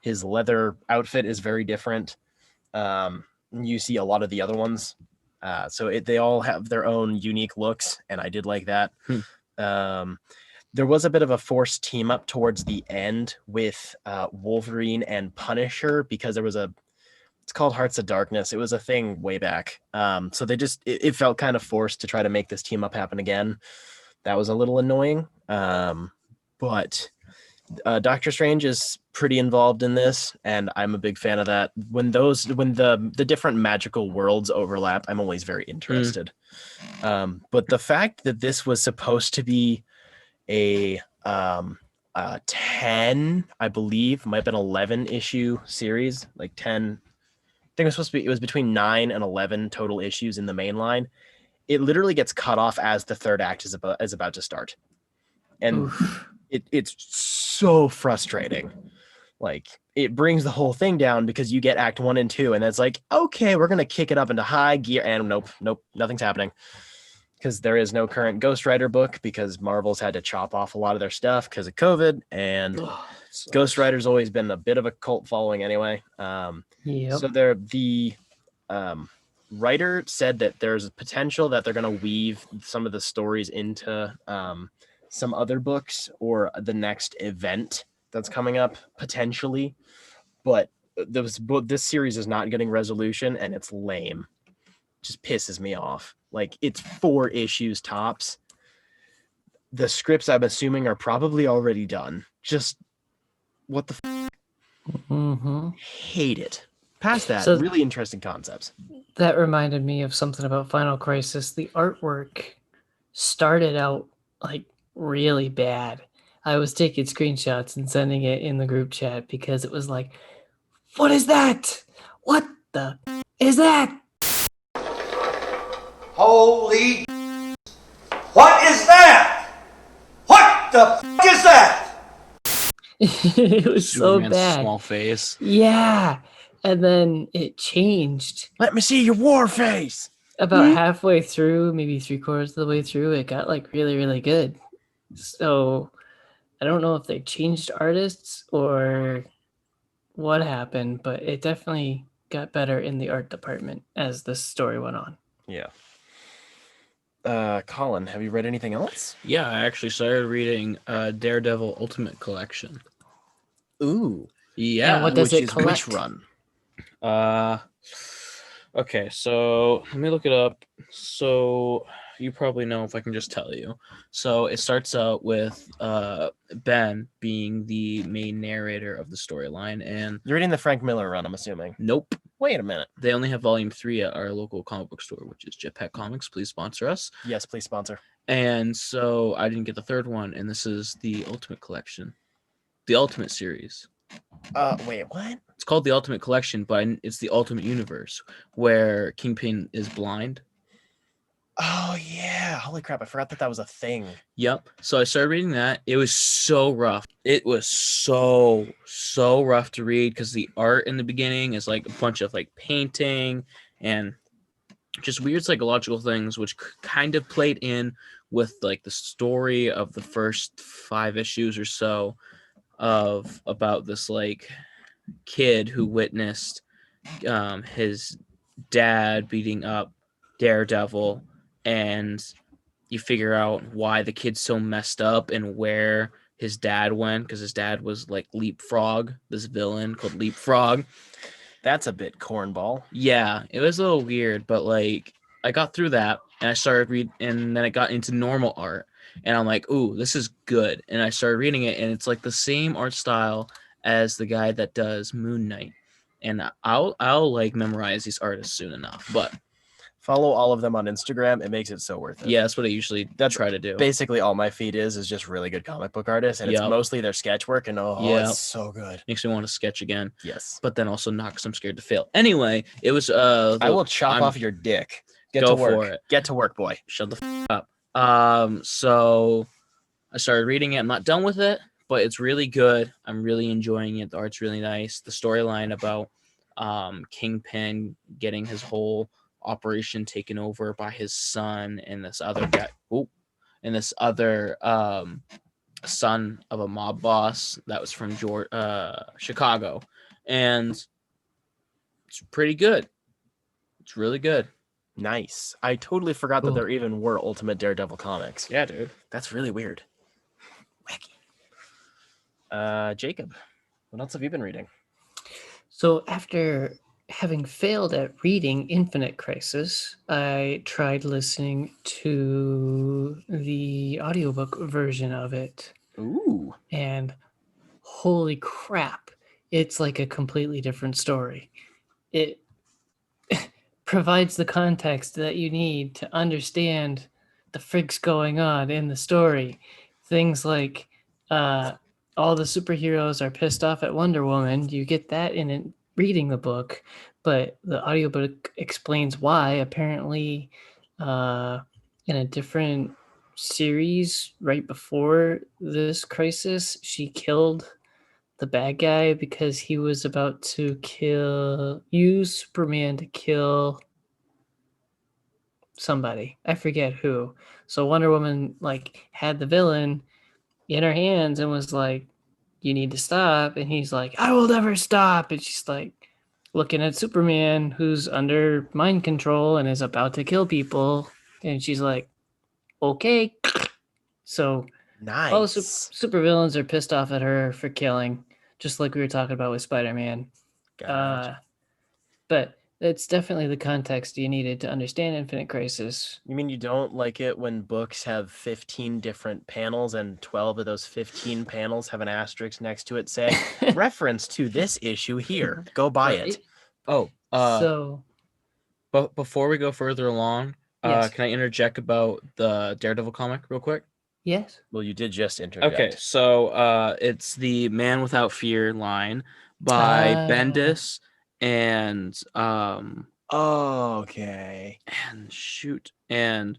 His leather outfit is very different. You see a lot of the other ones. So they all have their own unique looks, and I did like that. There was a bit of a forced team up towards the end with Wolverine and Punisher because it's called Hearts of Darkness. It was a thing way back. So they it felt kind of forced to try to make this team up happen again. That was a little annoying. But Doctor Strange is pretty involved in this, and I'm a big fan of that. When the different magical worlds overlap, I'm always very interested. But the fact that this was supposed to be a 10, I believe, might have been 11 issue series, like 10. I think it was between 9 and 11 total issues in the main line. It literally gets cut off as the third act is about to start. And it's so frustrating. Like it brings the whole thing down because you get Act 1 and 2, and it's like, okay, we're gonna kick it up into high gear, and nope, nothing's happening. Because there is no current Ghost Rider book because Marvel's had to chop off a lot of their stuff because of COVID, and Ghost Rider's always been a bit of a cult following anyway. Yep. So the writer said that there's a potential that they're going to weave some of the stories into some other books or the next event that's coming up potentially, but this series is not getting resolution, and it's lame. Just pisses me off. Like, it's 4 issues tops. The scripts, I'm assuming, are probably already done. Just what the hate it. Past that, So- really interesting concepts. That reminded me of something about Final Crisis. The artwork started out like really bad. I was taking screenshots and sending it in the group chat because it was like, what is that? What the is that? Holy! What is that? What the is that? It was so Superman's bad. small face. Yeah. And then it changed. Let me see your war face. About halfway through, maybe 3/4 of the way through, it got like really, really good. So I don't know if they changed artists or what happened, but it definitely got better in the art department as the story went on. Yeah. Colin, have you read anything else? Yeah, I actually started reading Daredevil Ultimate Collection. Ooh. Yeah. And what does Which it is collect? which run? Okay, so let me look it up. So you probably know if I can just tell you. So it starts out with Ben being the main narrator of the storyline, and You're reading the Frank Miller run, I'm assuming. nope, Wait a minute. they only have volume 3 at our local comic book store, which is Jetpack Comics. Please sponsor us. Yes, please sponsor. And so I didn't get the third one, and this is the Ultimate Collection, the Ultimate series. Wait, what? It's called the Ultimate Collection, but it's the Ultimate Universe where Kingpin is blind. Oh, yeah. Holy crap, I forgot that was a thing. Yep. So I started reading that. It was so rough. It was so rough to read because the art in the beginning is like a bunch of like painting and just weird psychological things, which kind of played in with like the story of the first 5 issues or so of about this like kid who witnessed his dad beating up Daredevil, and you figure out why the kid's so messed up and where his dad went, because his dad was like Leapfrog, this villain called Leapfrog. That's a bit cornball. Yeah, it was a little weird, but like I got through that and I started reading, and then I got into normal art, and I'm like, ooh, this is good. And I started reading it, and it's like the same art style as the guy that does Moon Knight. And I'll like memorize these artists soon enough. But Follow all of them on Instagram. It makes it so worth it. yeah, that's what I usually try to do. Basically, all my feed is just really good comic book artists, and it's Yep. mostly their sketch work, and Yep. it's so good. Makes me want to sketch again, Yes. but then also not because I'm scared to fail. Anyway, it was I will chop off your dick. Get to Go work. for it. Get to work, boy. Shut the up. So I started reading it. I'm not done with it, but it's really good. I'm really enjoying it. The art's really nice. The storyline about Kingpin getting his whole operation taken over by his son and this other guy. And this other son of a mob boss that was from Chicago, and it's pretty good. It's really good. Nice. I totally forgot that there even were Ultimate Daredevil comics. Yeah, dude. That's really weird. Wacky. Jacob, what else have you been reading? So after having failed at reading Infinite Crisis, I tried listening to the audiobook version of it. Ooh. And holy crap, it's like a completely different story. It provides the context that you need to understand the frick's going on in the story. Things like all the superheroes are pissed off at Wonder Woman. You get that in reading the book, but the audiobook explains why. Apparently, in a different series right before this crisis, she killed the bad guy because he was about to use Superman to kill somebody. I forget who. So Wonder Woman like had the villain in her hands and was like, "You need to stop." And he's like, "I will never stop." And she's like looking at Superman, who's under mind control and is about to kill people. And she's like, "Okay." So all the Nice. supervillains are pissed off at her for killing, just like we were talking about with Spider-Man. Gotcha. But it's definitely the context you needed to understand Infinite Crisis. You mean you don't like it when books have 15 different panels and 12 of those 15 panels have an asterisk next to it saying reference to this issue here. Go buy it. Oh, So but before we go further along, Yes. can I interject about the Daredevil comic real quick? yes, Well, you did just interject. Okay, so it's the Man Without Fear line by Bendis and Oh, okay. and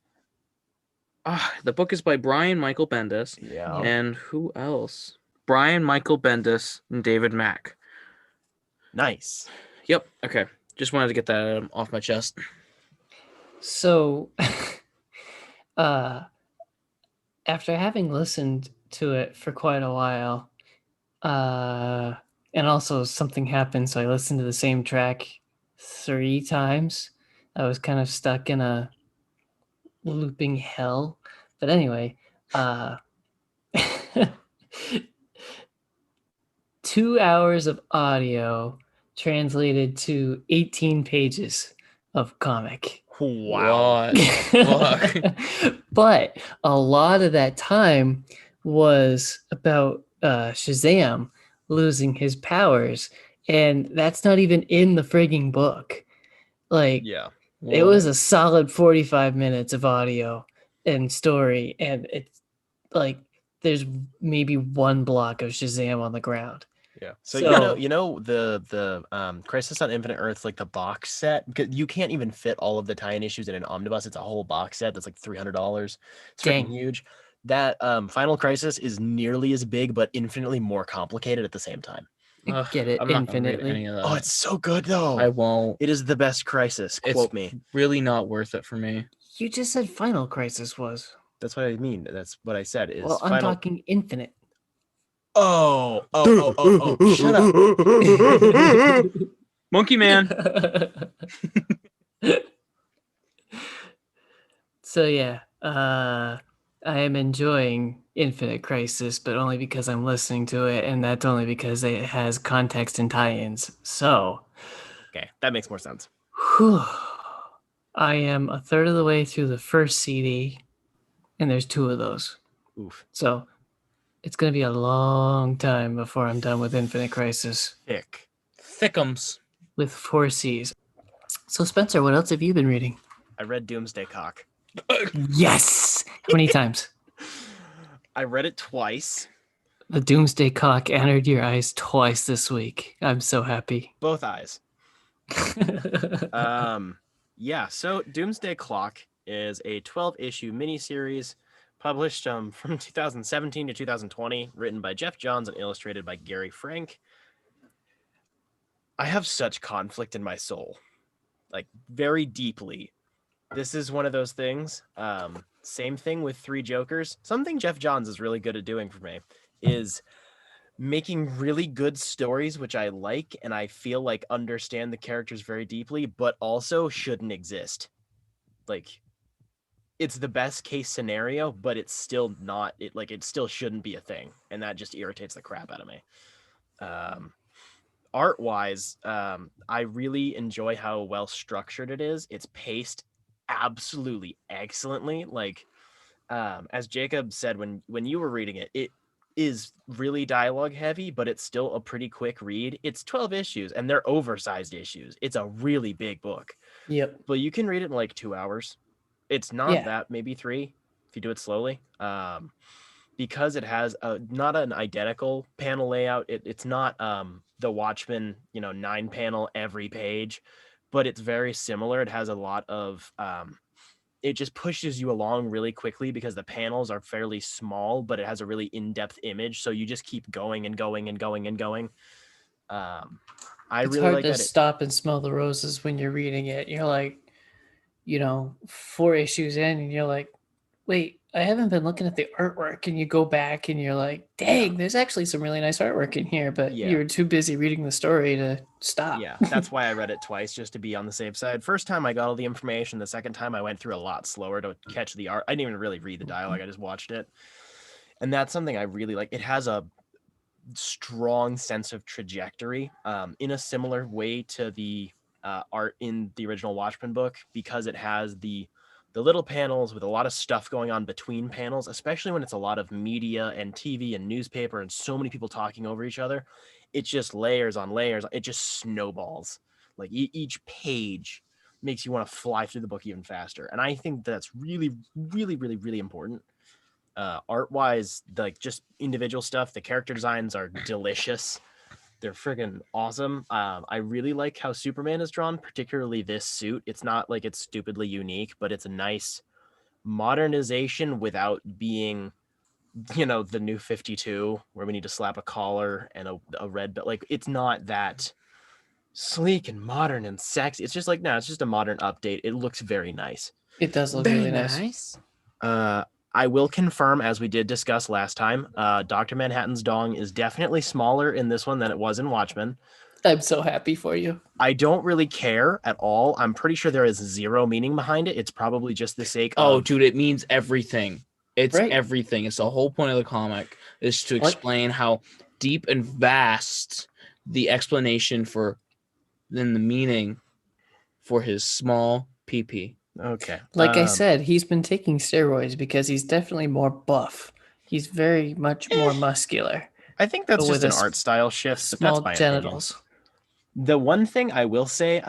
the book is by Brian Michael Bendis Yeah. and who else? Brian Michael Bendis and David Mack. Nice. Yep. Okay. Just wanted to get that off my chest. so after having listened to it for quite a while, and also something happened, so I listened to the same track 3 times. I was kind of stuck in a looping hell. But anyway, 2 hours of audio translated to 18 pages of comic. Wow. What? But a lot of that time was about Shazam losing his powers, and that's not even in the frigging book. Like, Yeah. it was a solid 45 minutes of audio and story, and it's like there's maybe one block of Shazam on the ground. Yeah. So, So- you know the Crisis on Infinite Earths, like the box set, because you can't even fit all of the tie-in issues in an omnibus. It's a whole box set that's like $300. It's freaking Dang. huge. That Final Crisis is nearly as big, but infinitely more complicated at the same time. Get it I'm not gonna read infinitely. any of that. Oh, it's so good though. I won't. It is the best Crisis. It's Quote me. really not worth it for me. You just said Final Crisis was. That's what I mean. That's what I said. Is Well, I'm Final. talking infinite. Oh, shut up. Monkey Man. So yeah, I am enjoying Infinite Crisis, but only because I'm listening to it, and that's only because it has context and tie-ins. So, Okay, that makes more sense. whew, I am a third of the way through the first CD, and there's 2 of those. Oof. So it's gonna be a long time before I'm done with Infinite Crisis Thick. Thickums. with 4 C's. So Spencer, what else have you been reading? I read Doomsday Clock. Yes! How many times? I read it twice. The Doomsday Clock entered your eyes twice this week. I'm so happy. Both eyes. Yeah, so Doomsday Clock is a 12-issue miniseries published from 2017 to 2020, written by Jeff Johns and illustrated by Gary Frank. I have such conflict in my soul, like very deeply. This is one of those things. Same thing with Three Jokers. Something Jeff Johns is really good at doing for me is making really good stories, which I like, and I feel like understand the characters very deeply, but also shouldn't exist. Like, it's the best case scenario, but it's still not. It still shouldn't be a thing, and that just irritates the crap out of me. Art wise, I really enjoy how well structured it is. It's paced absolutely excellently. Like, as Jacob said when you were reading it, it is really dialogue heavy, but it's still a pretty quick read. It's 12 issues and they're oversized issues. It's a really big book. Yep. But you can read it in like 2 hours. It's not that, maybe 3 if you do it slowly. Because it has not an identical panel layout. It's not the Watchmen, 9 panel every page, but it's very similar. It has a lot of it just pushes you along really quickly because the panels are fairly small, but it has a really in-depth image. So you just keep going and going and going and going. I It's really hard like to that. stop and smell the roses when you're reading it. You're like, 4 issues in, and you're like, wait, I haven't been looking at the artwork. And you go back and you're like, dang, there's actually some really nice artwork in here, but Yeah. you're too busy reading the story to stop. Yeah, that's why I read it twice, just to be on the safe side. First time I got all the information. The second time I went through a lot slower to catch the art. I didn't even really read the dialogue. I just watched it. And that's something I really like. It has a strong sense of trajectory in a similar way to the art in the original Watchmen book, because it has the little panels with a lot of stuff going on between panels, especially when it's a lot of media and TV and newspaper and so many people talking over each other. It's just layers on layers. It just snowballs. Like each page makes you want to fly through the book even faster. And I think that's really, really, really, really important. Art wise, like just individual stuff, the character designs are delicious. They're friggin' awesome. I really like how Superman is drawn, particularly this suit. It's not like it's stupidly unique, but it's a nice modernization without being, the new 52 where we need to slap a collar and a red belt. Like, it's not that sleek and modern and sexy. It's just like, no, it's just a modern update. It looks very nice. It does look really nice. I will confirm, as we did discuss last time, Dr. Manhattan's dong is definitely smaller in this one than it was in Watchmen. I'm so happy for you. I don't really care at all. I'm pretty sure there is zero meaning behind it. It's probably just the sake of... dude, it means everything. It's Right. everything. It's the whole point of the comic, is to explain how deep and vast the explanation for then the meaning for his small PP. Okay. Like I said, he's been taking steroids because he's definitely more buff. He's very much more muscular. I think that's But just with an art style shift. But Small that's my genitals. opinion. The one thing I will say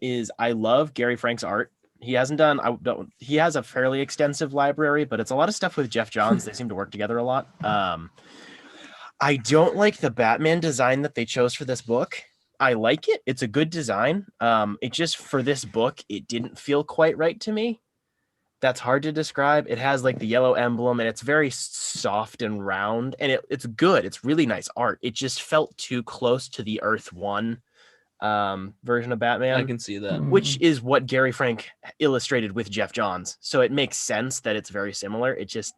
is I love Gary Frank's art. He hasn't done... he has a fairly extensive library, but it's a lot of stuff with Jeff Johns. They seem to work together a lot. I don't like the Batman design that they chose for this book. I like it. It's a good design. It just, for this book, it didn't feel quite right to me. That's hard to describe. It has like the yellow emblem and it's very soft and round, and it's good. It's really nice art. It just felt too close to the Earth 1 version of Batman. I can see that. Which is what Gary Frank illustrated with Jeff Johns. So it makes sense that it's very similar. It just...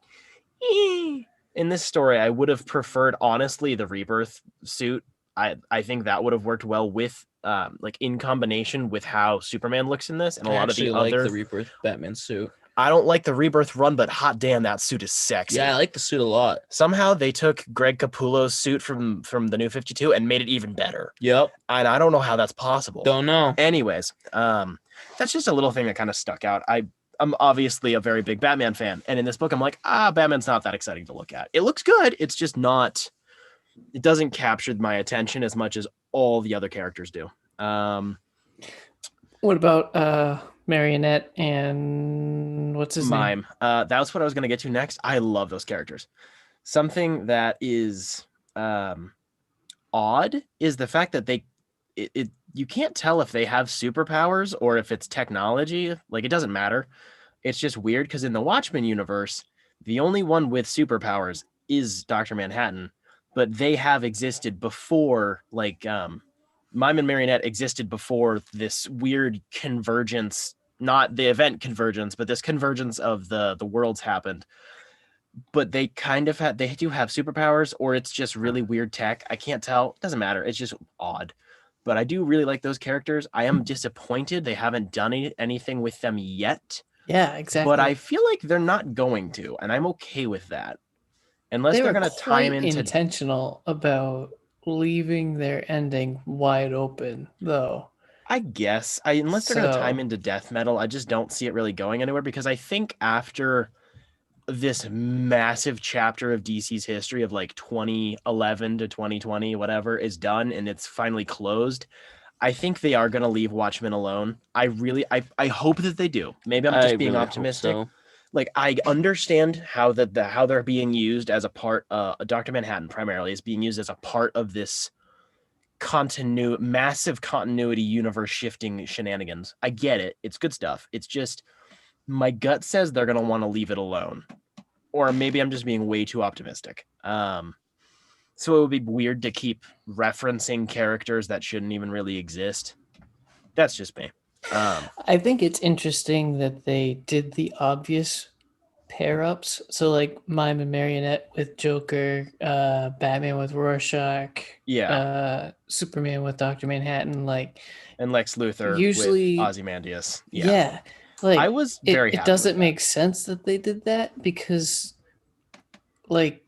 in this story, I would have preferred, honestly, the Rebirth suit. I think that would have worked well with like in combination with how Superman looks in this, and a lot of the other... the Rebirth Batman suit. I don't like the Rebirth run, but hot damn, that suit is sexy. Yeah, I like the suit a lot. Somehow they took Greg Capullo's suit from the New 52 and made it even better. Yep. And I don't know how that's possible. Don't know. Anyways, that's just a little thing that kind of stuck out. I'm obviously a very big Batman fan, and in this book I'm like, Batman's not that exciting to look at. It looks good, it's just not... it doesn't capture my attention as much as all the other characters do. What about Marionette and what's his name? Mime. That's what I was going to get to next. I love those characters. Something that is odd is the fact that you can't tell if they have superpowers or if it's technology. Like, it doesn't matter. It's just weird because in the Watchmen universe, the only one with superpowers is Dr. Manhattan. But they have existed before, like, Mime and Marionette existed before this weird convergence, not the event convergence, but this convergence of the worlds happened. But they kind of they do have superpowers, or it's just really weird tech. I can't tell. It doesn't matter. It's just odd. But I do really like those characters. I am disappointed they haven't done anything with them yet. Yeah, exactly. But I feel like they're not going to, and I'm okay with that. Unless they're going to tie him into... intentional about leaving their ending wide open, though. I guess. Unless they're going to tie him into death metal, I just don't see it really going anywhere, because I think after this massive chapter of DC's history of like 2011 to 2020, whatever, is done and it's finally closed, I think they are going to leave Watchmen alone. I hope that they do. Maybe I'm just being optimistic. So. Like, I understand how they're being used as a part. Dr. Manhattan primarily is being used as a part of this massive continuity universe shifting shenanigans. I get it. It's good stuff. It's just My gut says they're gonna want to leave it alone, or maybe I'm just being way too optimistic. So it would be weird to keep referencing characters that shouldn't even really exist. That's just me. I think it's interesting that they did the obvious pair ups. So like Mime and Marionette with Joker, Batman with Rorschach, Yeah, Superman with Dr. Manhattan. Like and Lex Luthor usually, with Ozymandias. yeah. Like I was very it happy doesn't with make sense that they did that because, like,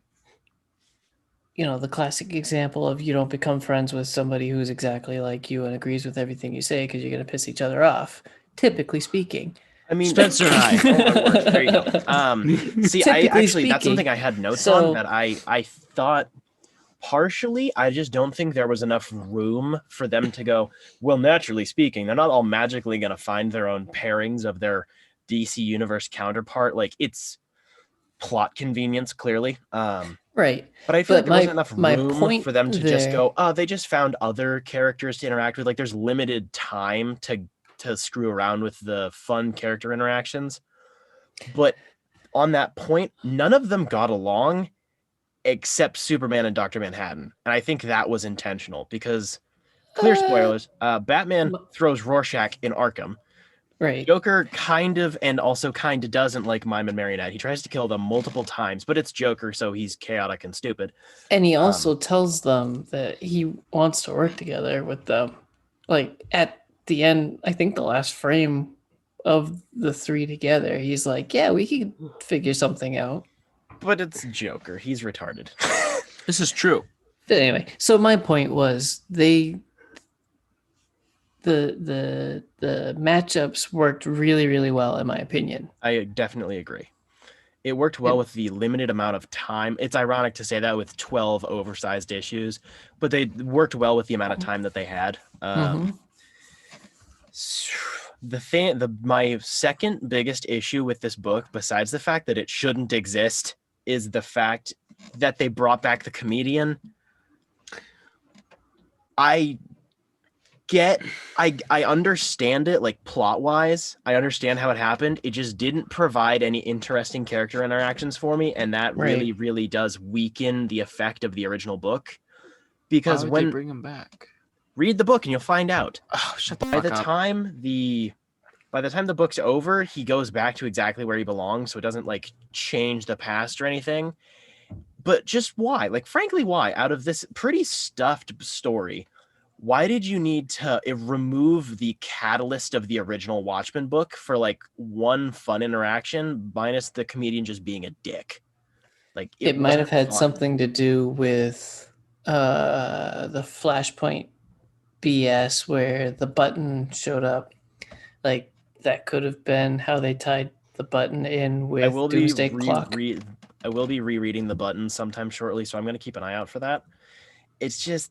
you know, the classic example of you don't become friends with somebody who's exactly like you and agrees with everything you say because you're going to piss each other off, typically speaking. I mean, Spencer and I. oh my word, there you go. See, Typically that's speaking. something I had notes So- on that I thought partially, I just don't think there was enough room for them to go, well, naturally speaking, they're not all magically going to find their own pairings of their DC universe counterpart. Like, it's plot convenience, clearly. Right. But I feel like But there wasn't enough my room point for them to just there- go, oh, they just found other characters to interact with. Like, there's limited time to screw around with the fun character interactions. But on that point, none of them got along except Superman and Dr. Manhattan. And I think that was intentional because, clear spoilers, Batman throws Rorschach in Arkham. Right. Joker kind of and also kind of doesn't like Mime and Marionette. He tries to kill them multiple times, but it's Joker, so he's chaotic and stupid. And he also tells them that he wants to work together with them. Like at the end, I think the last frame of the three together, he's like, yeah, we can figure something out. But it's Joker. He's retarded. This is true. But anyway, so my point was the matchups worked really, really well, in my opinion. I definitely agree. It worked well with the limited amount of time. It's ironic to say that with 12 oversized issues, but they worked well with the amount of time that they had. My second biggest issue with this book, besides the fact that it shouldn't exist, is the fact that they brought back the comedian. I understand it, like, plot wise. I understand how it happened. It just didn't provide any interesting character interactions for me, and that really, really does weaken the effect of the original book. Because Why would when they bring him back? read the book and you'll find out. Oh, shut the By fuck the up. time the book's over, he goes back to exactly where he belongs, so it doesn't like change the past or anything. But just why? Like, frankly, why? Out of this pretty stuffed story, why did you need to remove the catalyst of the original Watchmen book for like one fun interaction, minus the comedian just being a dick? Like, It might have wasn't had fun. something to do with the Flashpoint BS where the button showed up. Like, that could have been how they tied the button in with Doomsday Clock. I will be rereading the button sometime shortly, so I'm going to keep an eye out for that. It's just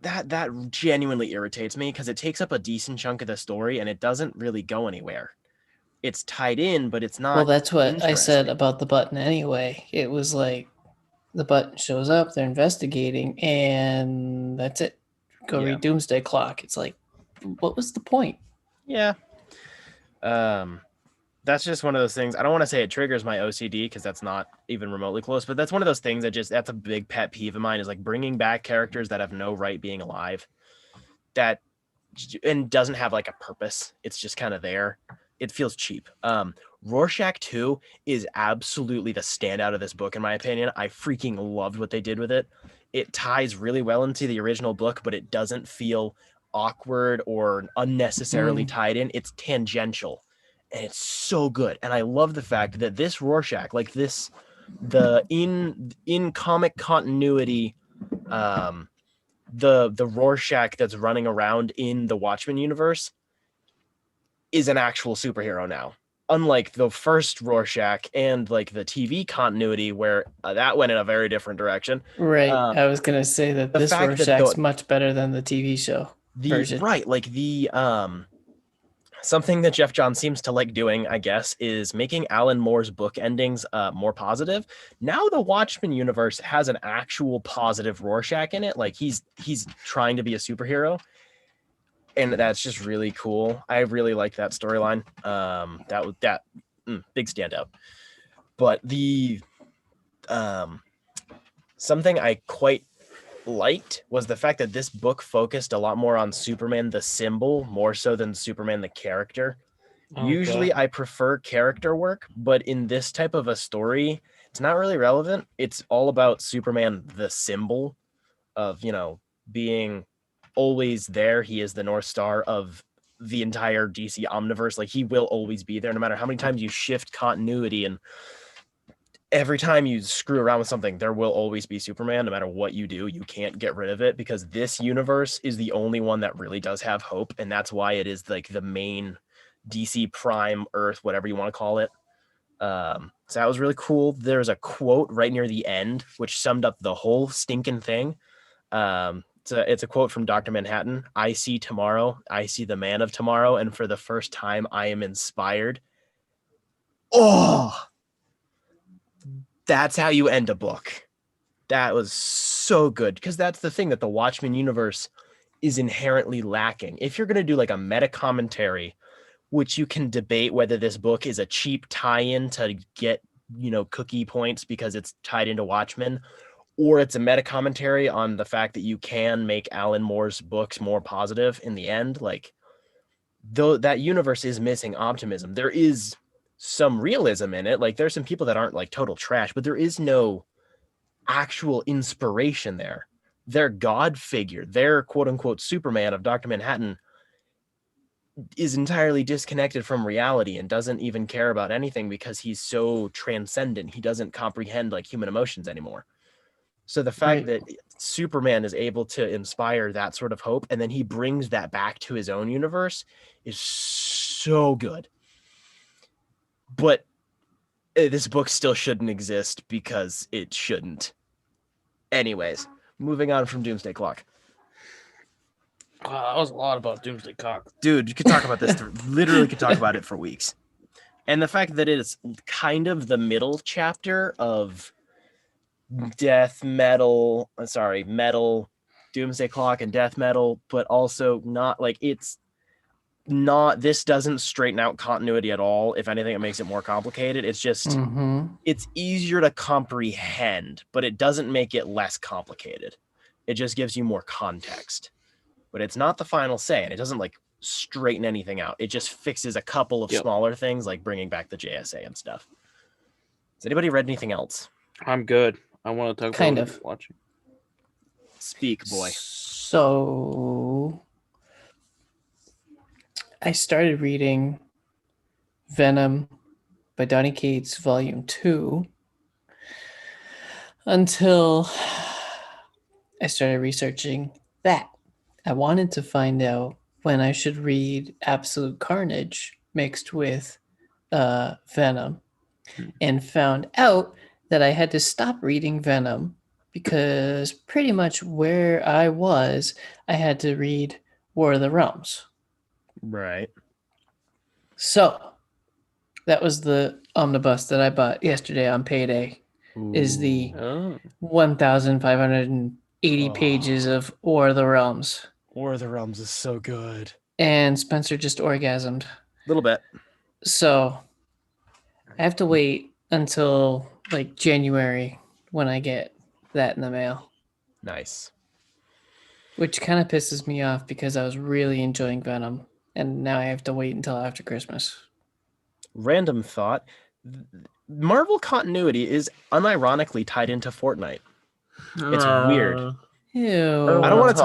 that genuinely irritates me because it takes up a decent chunk of the story and it doesn't really go anywhere. It's tied in, but it's not. Well, that's what I said interesting. about the button anyway. It was like the button shows up, they're investigating, and that's it. Go Yeah. read Doomsday Clock. It's like, what was the point? Yeah. That's just one of those things. I don't want to say it triggers my OCD because that's not even remotely close, but that's one of those things that's a big pet peeve of mine, is like bringing back characters that have no right being alive, and doesn't have like a purpose. It's just kind of there. It feels cheap. Rorschach 2 is absolutely the standout of this book, in my opinion. I freaking loved what they did with it. It ties really well into the original book, but it doesn't feel awkward or unnecessarily tied in. It's tangential. And it's so good. And I love the fact that this Rorschach, like this, in comic continuity, the Rorschach that's running around in the Watchmen universe is an actual superhero now. Unlike the first Rorschach and like the TV continuity where that went in a very different direction. Right. I was going to say that the this fact that Rorschach's much better than the TV show version. Right. Like something that Jeff Johns seems to like doing, I guess, is making Alan Moore's book endings more positive. Now the Watchmen universe has an actual positive Rorschach in it. Like he's trying to be a superhero. and that's just really cool. I really like that storyline. Big standout. But the something I quite liked was the fact that this book focused a lot more on Superman the symbol more so than Superman the character. Usually I prefer character work, but in this type of a story, it's not really relevant. It's all about Superman the symbol of, being always there. He is the North Star of the entire DC omniverse. Like, he will always be there no matter how many times you shift continuity, and every time you screw around with something, there will always be Superman. No matter what you do, you can't get rid of it, because this universe is the only one that really does have hope, and that's why it is like the main DC Prime Earth, whatever you want to call it. So that was really cool. There's a quote right near the end which summed up the whole stinking thing. It's a quote from Dr. Manhattan. "I see tomorrow. I see the man of tomorrow. And for the first time, I am inspired." Oh, that's how you end a book. That was so good, because that's the thing that the Watchmen universe is inherently lacking. If you're going to do like a meta commentary, which you can debate whether this book is a cheap tie-in to get, cookie points because it's tied into Watchmen, or it's a meta commentary on the fact that you can make Alan Moore's books more positive in the end. Like, though that universe is missing optimism, there is some realism in it. Like, there's some people that aren't like total trash, but there is no actual inspiration there. Their God figure, their quote unquote Superman of Dr. Manhattan, is entirely disconnected from reality and doesn't even care about anything because he's so transcendent. He doesn't comprehend like human emotions anymore. So the fact that Superman is able to inspire that sort of hope, and then he brings that back to his own universe, is so good. But this book still shouldn't exist because it shouldn't. Anyways, moving on from Doomsday Clock. That was a lot about Doomsday Clock. Dude, you could talk about this. Literally could talk about it for weeks. And the fact that it's kind of the middle chapter of metal, Doomsday Clock and death metal, but also not like this doesn't straighten out continuity at all. If anything, it makes it more complicated. It's just, it's easier to comprehend, but it doesn't make it less complicated. It just gives you more context. But it's not the final say, and it doesn't like straighten anything out. It just fixes a couple of smaller things, like bringing back the JSA and stuff. Has anybody read anything else? I'm good. I want to talk Kind about of watching. Speak, boy. So I started reading Venom by Donny Cates, Volume 2, until I started researching that. I wanted to find out when I should read Absolute Carnage mixed with Venom, and found out that I had to stop reading Venom because pretty much where I was, I had to read War of the Realms. Right. So that was the omnibus that I bought yesterday on payday. Is the 1,580 pages of War of the Realms. War of the Realms is so good. And Spencer just orgasmed. A little bit. So I have to wait until like January when I get that in the mail. Nice. Which kind of pisses me off because I was really enjoying Venom, and now I have to wait until after Christmas. Random thought. Marvel continuity is unironically tied into Fortnite. It's weird. Ew. I don't want to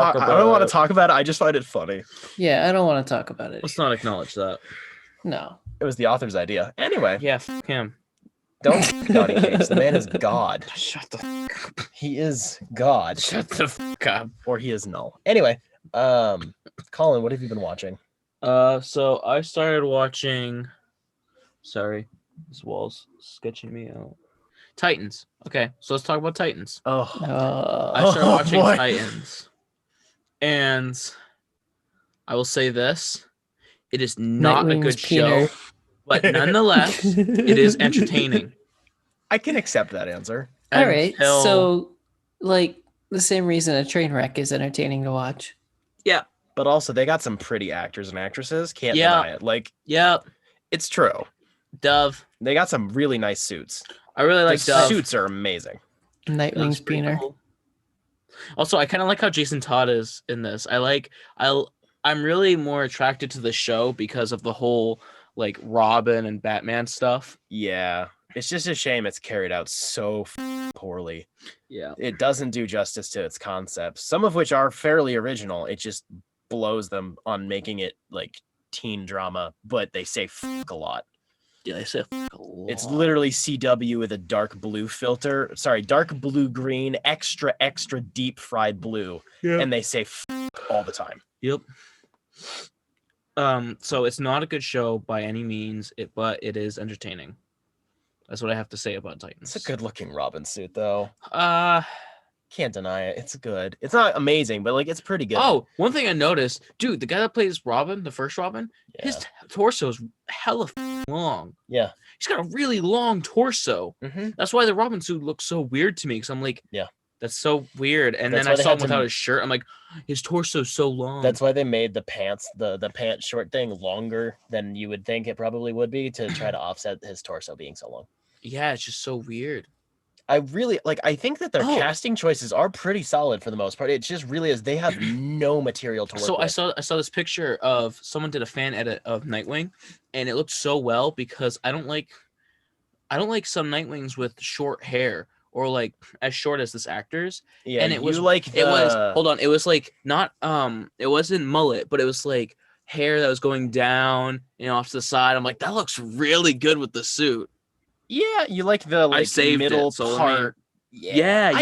talk about it. I just find it funny. Yeah, I don't want to talk about it. Let's not acknowledge that. No. It was the author's idea. Anyway. Yeah, f him. Don't Donny Cates. The man is God. Shut the f up. He is God. Shut the f up. Or he is null. Anyway, Colin, what have you been watching? So I started watching. Sorry, this wall's sketching me out. Titans. Okay, so let's talk about Titans. I started watching Titans, and I will say this: it is not a good show, but nonetheless, it is entertaining. I can accept that answer. All right, so like the same reason a train wreck is entertaining to watch. Yeah, But also, they got some pretty actors and actresses. Can't Yeah. deny it. Like, Yep. it's true. Dove. They got some really nice suits. I really like The Dove. suits are amazing. Nightwing's Dove's pretty Beaner. cool. Also, I kind of like how Jason Todd is in this. I'm really more attracted to the show because of the whole like Robin and Batman stuff. Yeah. It's just a shame it's carried out so poorly. Yeah. It doesn't do justice to its concepts, some of which are fairly original. It just blows them on making it like teen drama, but they say a lot. Yeah, they say a lot. It's literally CW with a dark blue filter. Sorry, dark blue green, extra deep fried blue. Yeah. And they say all the time. Yep. So it's not a good show by any means, but it is entertaining. That's what I have to say about Titans. It's a good looking Robin suit though. Can't deny it. It's good. It's not amazing, but like it's pretty good. Oh, one thing I noticed, dude, the guy that plays Robin, the first Robin, his torso's hella long. Yeah. He's got a really long torso. Mm-hmm. That's why the Robin suit looks so weird to me. Because I'm like, yeah, that's so weird. And that's then I they saw had him without his shirt. I'm like, his torso's so long. That's why they made the pants, the pants short thing longer than you would think it probably would be to try to offset his torso being so long. Yeah, it's just so weird. I think that their casting choices are pretty solid for the most part. It just really is. They have no material to work So with. I saw this picture of someone did a fan edit of Nightwing, and it looked so well because I don't like some Nightwings with short hair or like as short as this actor's. Yeah, and it was it was like not it wasn't mullet, but it was like hair that was going down, off to the side. I'm like, that looks really good with the suit. Yeah, you like the middle part. Yeah.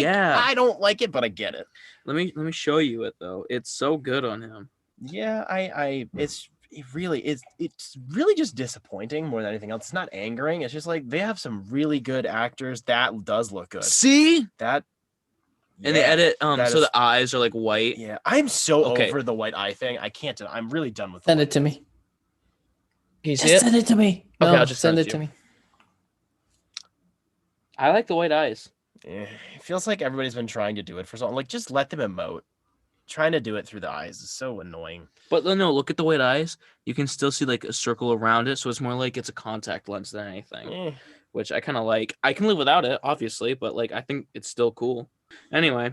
I don't like it, but I get it. Let me show you it though. It's so good on him. Yeah, it's really just disappointing more than anything else. It's not angering. It's just like they have some really good actors. That does look good. See that. And they edit so the eyes are like white. Yeah, I'm so over the white eye thing. I can't. I'm really done with. Send it to me. Can you see it? Send it to me. Okay, no, I'll just send it to me. I like the white eyes. It feels like everybody's been trying to do it for so long. Like, just let them emote. Trying to do it through the eyes is so annoying. But no, look at the white eyes. You can still see like a circle around it, so it's more like it's a contact lens than anything. Which I kind of like. I can live without it, obviously, but like I think it's still cool. Anyway,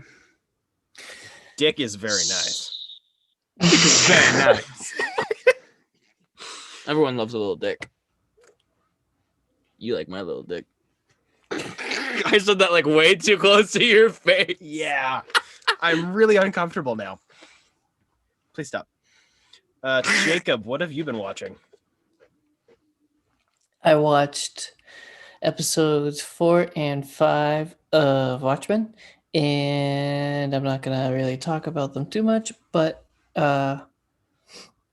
Dick is very nice. Dick is very nice. Everyone loves a little dick. You like my little dick. I said that like way too close to your face. Yeah. I'm really uncomfortable now. Please stop. Jacob, what have you been watching? I watched episodes 4 and 5 of Watchmen, and I'm not going to really talk about them too much, but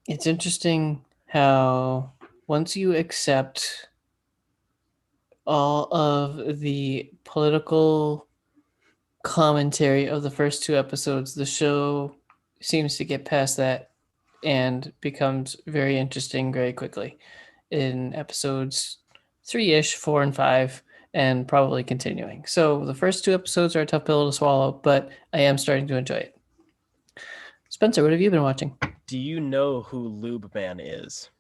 it's interesting how once you accept all of the political commentary of the first 2 episodes, the show seems to get past that and becomes very interesting very quickly in episodes 3-ish, 4 and 5, and probably continuing. So the first 2 episodes are a tough pill to swallow, but I am starting to enjoy it. Spencer, what have you been watching? Do you know who Lube Man is?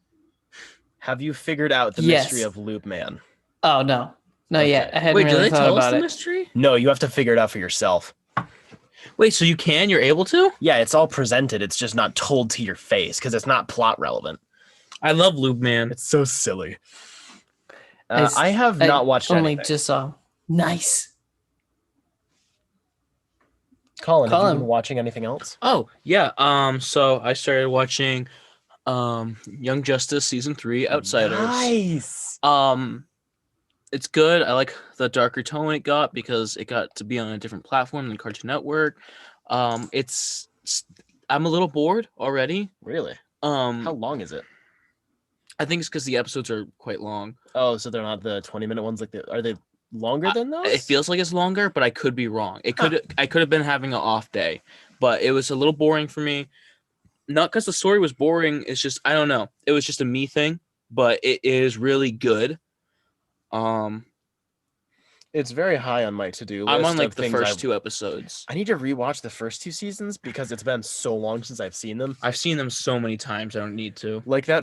Have you figured out the mystery of Lube Man? Oh, no. Not yet. I hadn't Wait, really do they thought tell us about the it. mystery? No, you have to figure it out for yourself. Wait, so you're able to? Yeah, it's all presented. It's just not told to your face because it's not plot relevant. I love Lube Man. It's so silly. I have not watched only anything. just saw. Nice. Colin, have you been watching anything else? Oh, yeah. So I started watching Young Justice Season 3 Outsiders. Nice. It's good. I like the darker tone it got because it got to be on a different platform than Cartoon Network. I'm a little bored already. Really? How long is it? I think it's because the episodes are quite long. Oh, so they're not the 20-minute ones. Are they longer than those? It feels like it's longer, but I could be wrong. I could have been having an off day, but it was a little boring for me. Not because the story was boring. It's just I don't know. It was just a me thing, but it is really good. It's very high on my to-do list. I'm on like of the things first 2 episodes. I need to rewatch the first 2 seasons because it's been so long since I've seen them. I've seen them so many times. I don't need to. Like I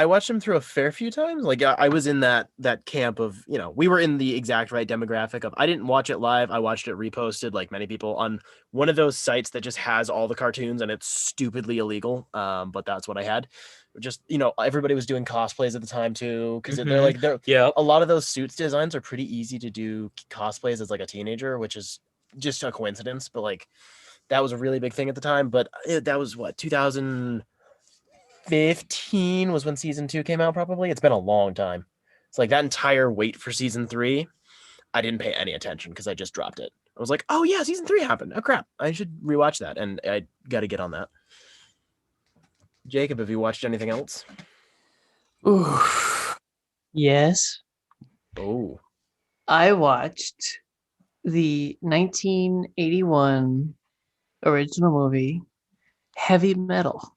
watched them through a fair few times. Like I was in that camp of, we were in the exact right demographic of, I didn't watch it live. I watched it reposted like many people on one of those sites that just has all the cartoons and it's stupidly illegal. But that's what I had. Just, everybody was doing cosplays at the time too. Cause they're Yeah. a lot of those suits designs are pretty easy to do cosplays as like a teenager, which is just a coincidence. But like, that was a really big thing at the time. But that was what, 2015 was when season 2 came out, probably. It's been a long time. It's like that entire wait for season 3, I didn't pay any attention because I just dropped it. I was like, oh yeah, season 3 happened. Oh crap, I should rewatch that, and I got to get on that. Jacob, have you watched anything else? Ooh. Yes. Oh, I watched the 1981 original movie Heavy Metal,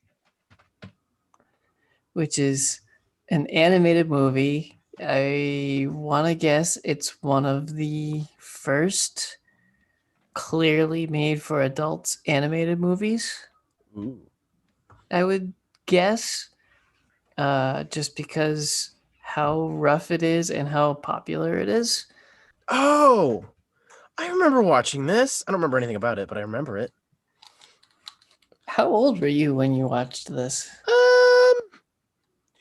which is an animated movie. I want to guess it's one of the first clearly made for adults animated movies. ooh. I would guess, just because how rough it is and how popular it is. Oh, I remember watching this. I don't remember anything about it, but I remember it. How old were you when you watched this?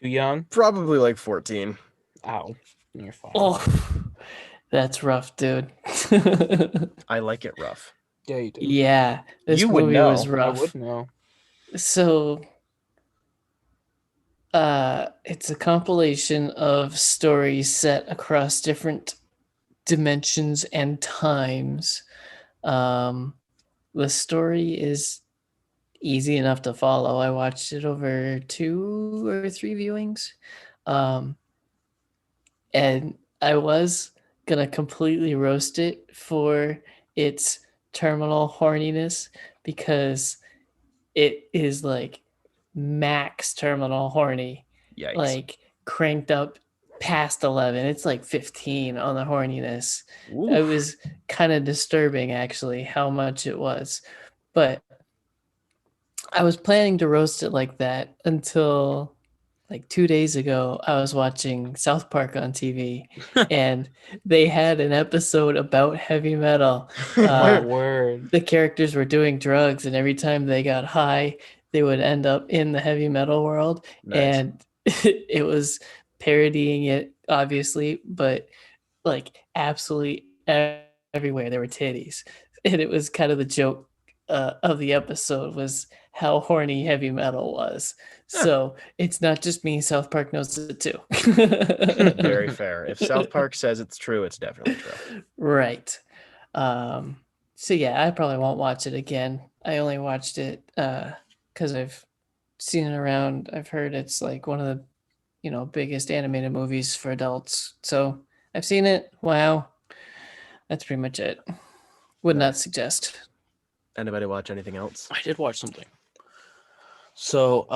Too young? Probably like 14. Ow. You're fine. Oh, that's rough, dude. I like it rough. Yeah, you do. Yeah, this You would movie know. was I rough. would know. So, it's a compilation of stories set across different dimensions and times. The story is easy enough to follow. I watched it over 2 or 3 viewings. And I was gonna completely roast it for its terminal horniness because it is like max terminal horny, Yikes. like cranked up past 11. It's like 15 on the horniness. Oof. It was kind of disturbing actually how much it was, but I was planning to roast it like that until like 2 days ago. I was watching South Park on TV and they had an episode about heavy metal. Word. The characters were doing drugs, and every time they got high, they would end up in the heavy metal world. Nice. And it was parodying it, obviously, but like absolutely everywhere there were titties. And it was kind of the joke of the episode was how horny heavy metal was. So it's not just me. South Park knows it too. Very fair. If South Park says it's true, it's definitely true. Right. So yeah, I probably won't watch it again. I only watched it because I've seen it around. I've heard it's like one of the biggest animated movies for adults. So I've seen it. Wow. That's pretty much it. Would not suggest. Anybody watch anything else? I did watch something. So,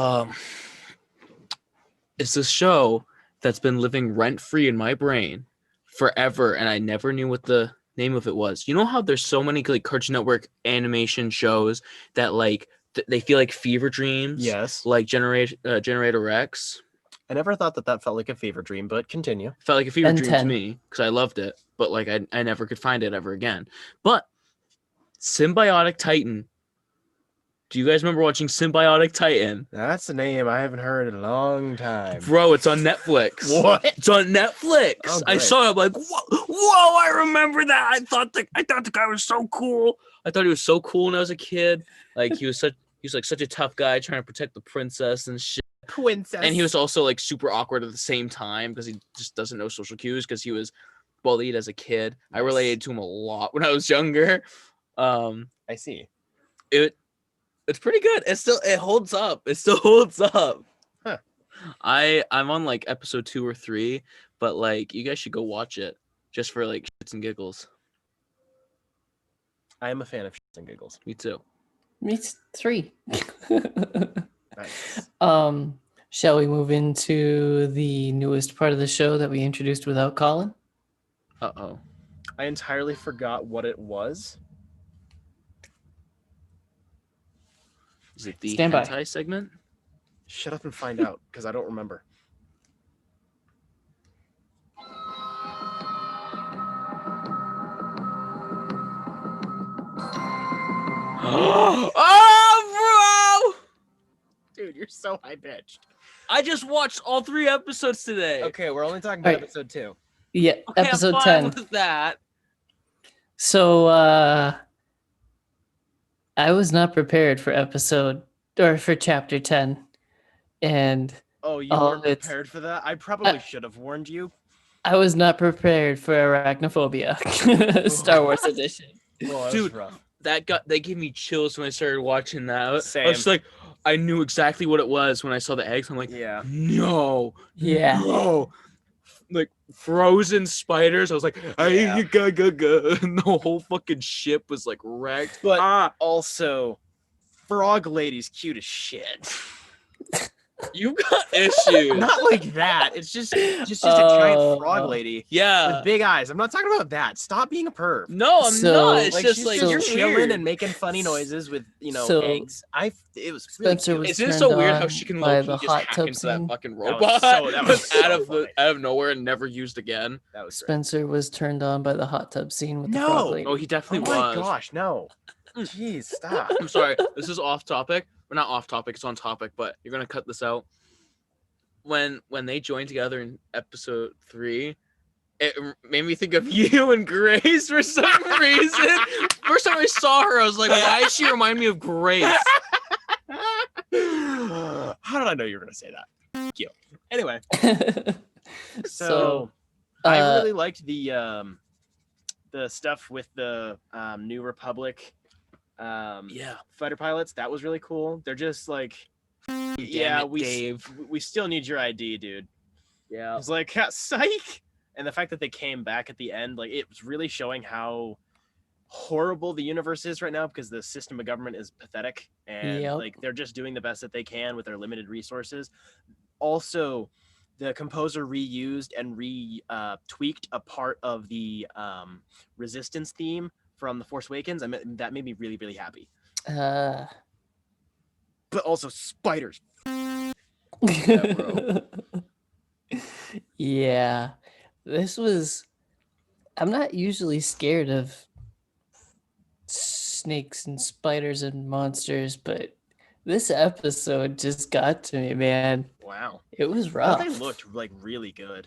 it's this show that's been living rent-free in my brain forever, and I never knew what the name of it was. You know how there's so many like Cartoon Network animation shows that like they feel like fever dreams? Yes. Like Generator X. I never thought that felt like a fever dream, but continue. Felt like a fever Ben dream 10. to me because I loved it, but like I never could find it ever again. But Symbiotic Titan. Do you guys remember watching Symbiotic Titan? That's a name I haven't heard in a long time. Bro, it's on Netflix. What? It's on Netflix. Oh, I great. saw it. I'm like, whoa, I remember that. I thought the guy was so cool. I thought he was so cool when I was a kid. Like he was such a tough guy trying to protect the princess and shit. Princess. And he was also like super awkward at the same time because he just doesn't know social cues because he was bullied as a kid. I related to him a lot when I was younger. I see. It's pretty good. It holds up. It still holds up. Huh. I'm on like episode 2 or 3, but like you guys should go watch it just for like shits and giggles. I am a fan of shits and giggles. Me too. Me 3. Nice. Shall we move into the newest part of the show that we introduced without Colin? Uh-oh. I entirely forgot what it was. Is it the Stand by. hentai segment? Shut up and find out, because I don't remember. Oh, bro! Dude, you're so high pitched. I just watched all 3 episodes today. Okay, we're only talking about Alright. episode 2. Yeah, Okay, episode I'm 10. fine with that. So I was not prepared for chapter 10. And Oh, you Oh, weren't it's- prepared for that? I probably should have warned you. I was not prepared for arachnophobia, Star Wars edition. Oh, Dude, rough. They gave me chills when I started watching that. I Same. was just like, I knew exactly what it was when I saw the eggs. I'm like, Yeah. no, Yeah. no. Like frozen spiders. I was like, Yeah. and the whole fucking ship was like wrecked. But also, Frog Lady's cute as shit. You got issues. Not like that. It's just a giant frog lady Yeah. with big eyes. I'm not talking about that. Stop being a perv. No, I'm So- not. It's Like just she's like just you're chilling weird. and making funny noises with So, eggs. It was really Spencer cute. was Isn't it turned so weird how on she can by low-key the just hot hack tub into that scene. fucking That was robot that was just out so funny. of nowhere and never used again? That was great. Spencer was turned on by the hot tub scene with the frog No! lady. Oh, he Oh definitely my was. gosh, no. Jeez, stop. I'm sorry. This is off topic. Well, not off topic. It's on topic, but you're gonna cut this out. When they joined together in episode 3, it made me think of you and Grace for some reason. First time I saw her, I was like, why does she remind me of Grace? How did I know you were going to say that? Thank you. Anyway, so So, I uh, really liked the stuff with the New Republic Yeah. fighter pilots. That was really cool. They're just like, Damn it, we Dave. we still need your ID, dude. Yeah. It's like, psych. And the fact that they came back at the end, like, it was really showing how horrible the universe is right now, because the system of government is pathetic, and Yep. like they're just doing the best that they can with their limited resources. Also, the composer reused and tweaked a part of the resistance theme from The Force Awakens. That made me really, really happy. But also spiders. Yeah, this was. I'm not usually scared of snakes and spiders and monsters, but this episode just got to me, man. Wow. It was I rough. thought they looked like really good.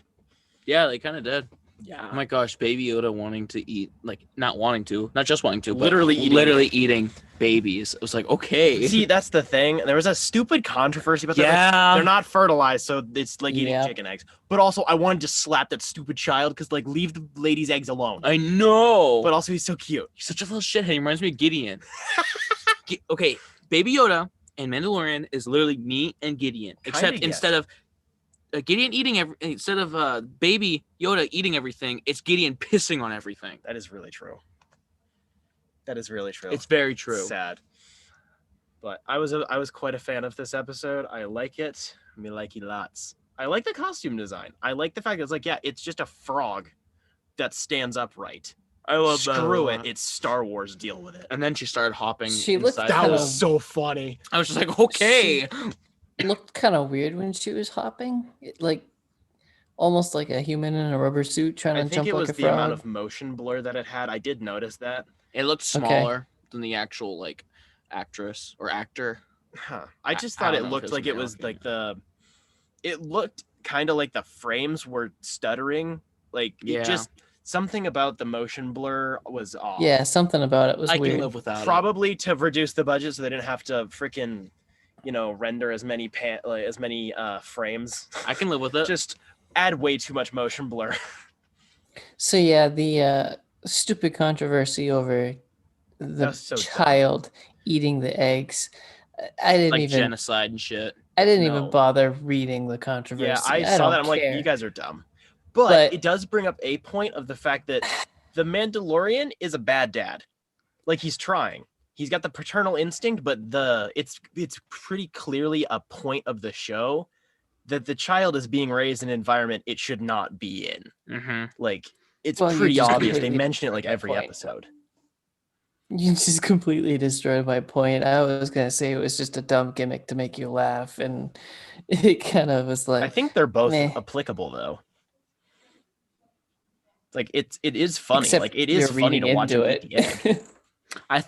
Yeah, they kind of did. Yeah. Oh my gosh, Baby Yoda wanting to eat, like not just wanting to, but Literally eating. eating babies. It was like, okay. See, that's the thing. There was a stupid controversy about that. Like, Yeah. they're not fertilized, so it's like eating Yeah. chicken eggs. But also, I wanted to slap that stupid child because, like, leave the lady's eggs alone. I know. But also, he's so cute. He's such a little shithead. He reminds me of Gideon. Okay, Baby Yoda and Mandalorian is literally me and Gideon, except yes. instead of Gideon eating instead of Baby Yoda eating everything, it's Gideon pissing on everything. That is really true. That is really true. It's very true. Sad. But I was quite a fan of this episode. I like it. Me like it lots. I like the costume design. I like the fact that it's like, yeah, it's just a frog that stands upright. I love that. Screw it. It's Star Wars. Deal with it. And then she started hopping. She looked inside That kind the- was so funny. I was just like, okay. Looked kind of weird when she was hopping, like almost like a human in a rubber suit trying I to think jump it like was a the frog. amount of motion blur that it had. I did notice that. It looked Okay. smaller than the actual like actress or actor. Huh. I just I thought don't it know if looked it's like it was American. like it looked kind of like the frames were stuttering. Like Yeah. it just something about the motion blur was off. Yeah, something about it was I weird. can live without it. Probably to reduce the budget so they didn't have to freaking, render as many frames. I can live with it. Just add way too much motion blur. So yeah, the stupid controversy over the was so dumb. child eating the eggs. I didn't like even. genocide and shit. I didn't No. even bother reading the controversy. Yeah, I saw don't that. I'm like, care. you guys are dumb. But But- it does bring up a point of the fact that the Mandalorian is a bad dad. Like he's trying. He's got the paternal instinct, but it's pretty clearly a point of the show that the child is being raised in an environment it should not be in. Mm-hmm. Like it's Well, you pretty just obvious. They completely mention it like destroyed every my point. episode. You just completely destroyed my point. I was gonna say it was just a dumb gimmick to make you laugh, and it kind of was I like, think they're both meh. applicable though. Like it is funny. Except Like it you're is funny reading to watch into him eat the egg. it. I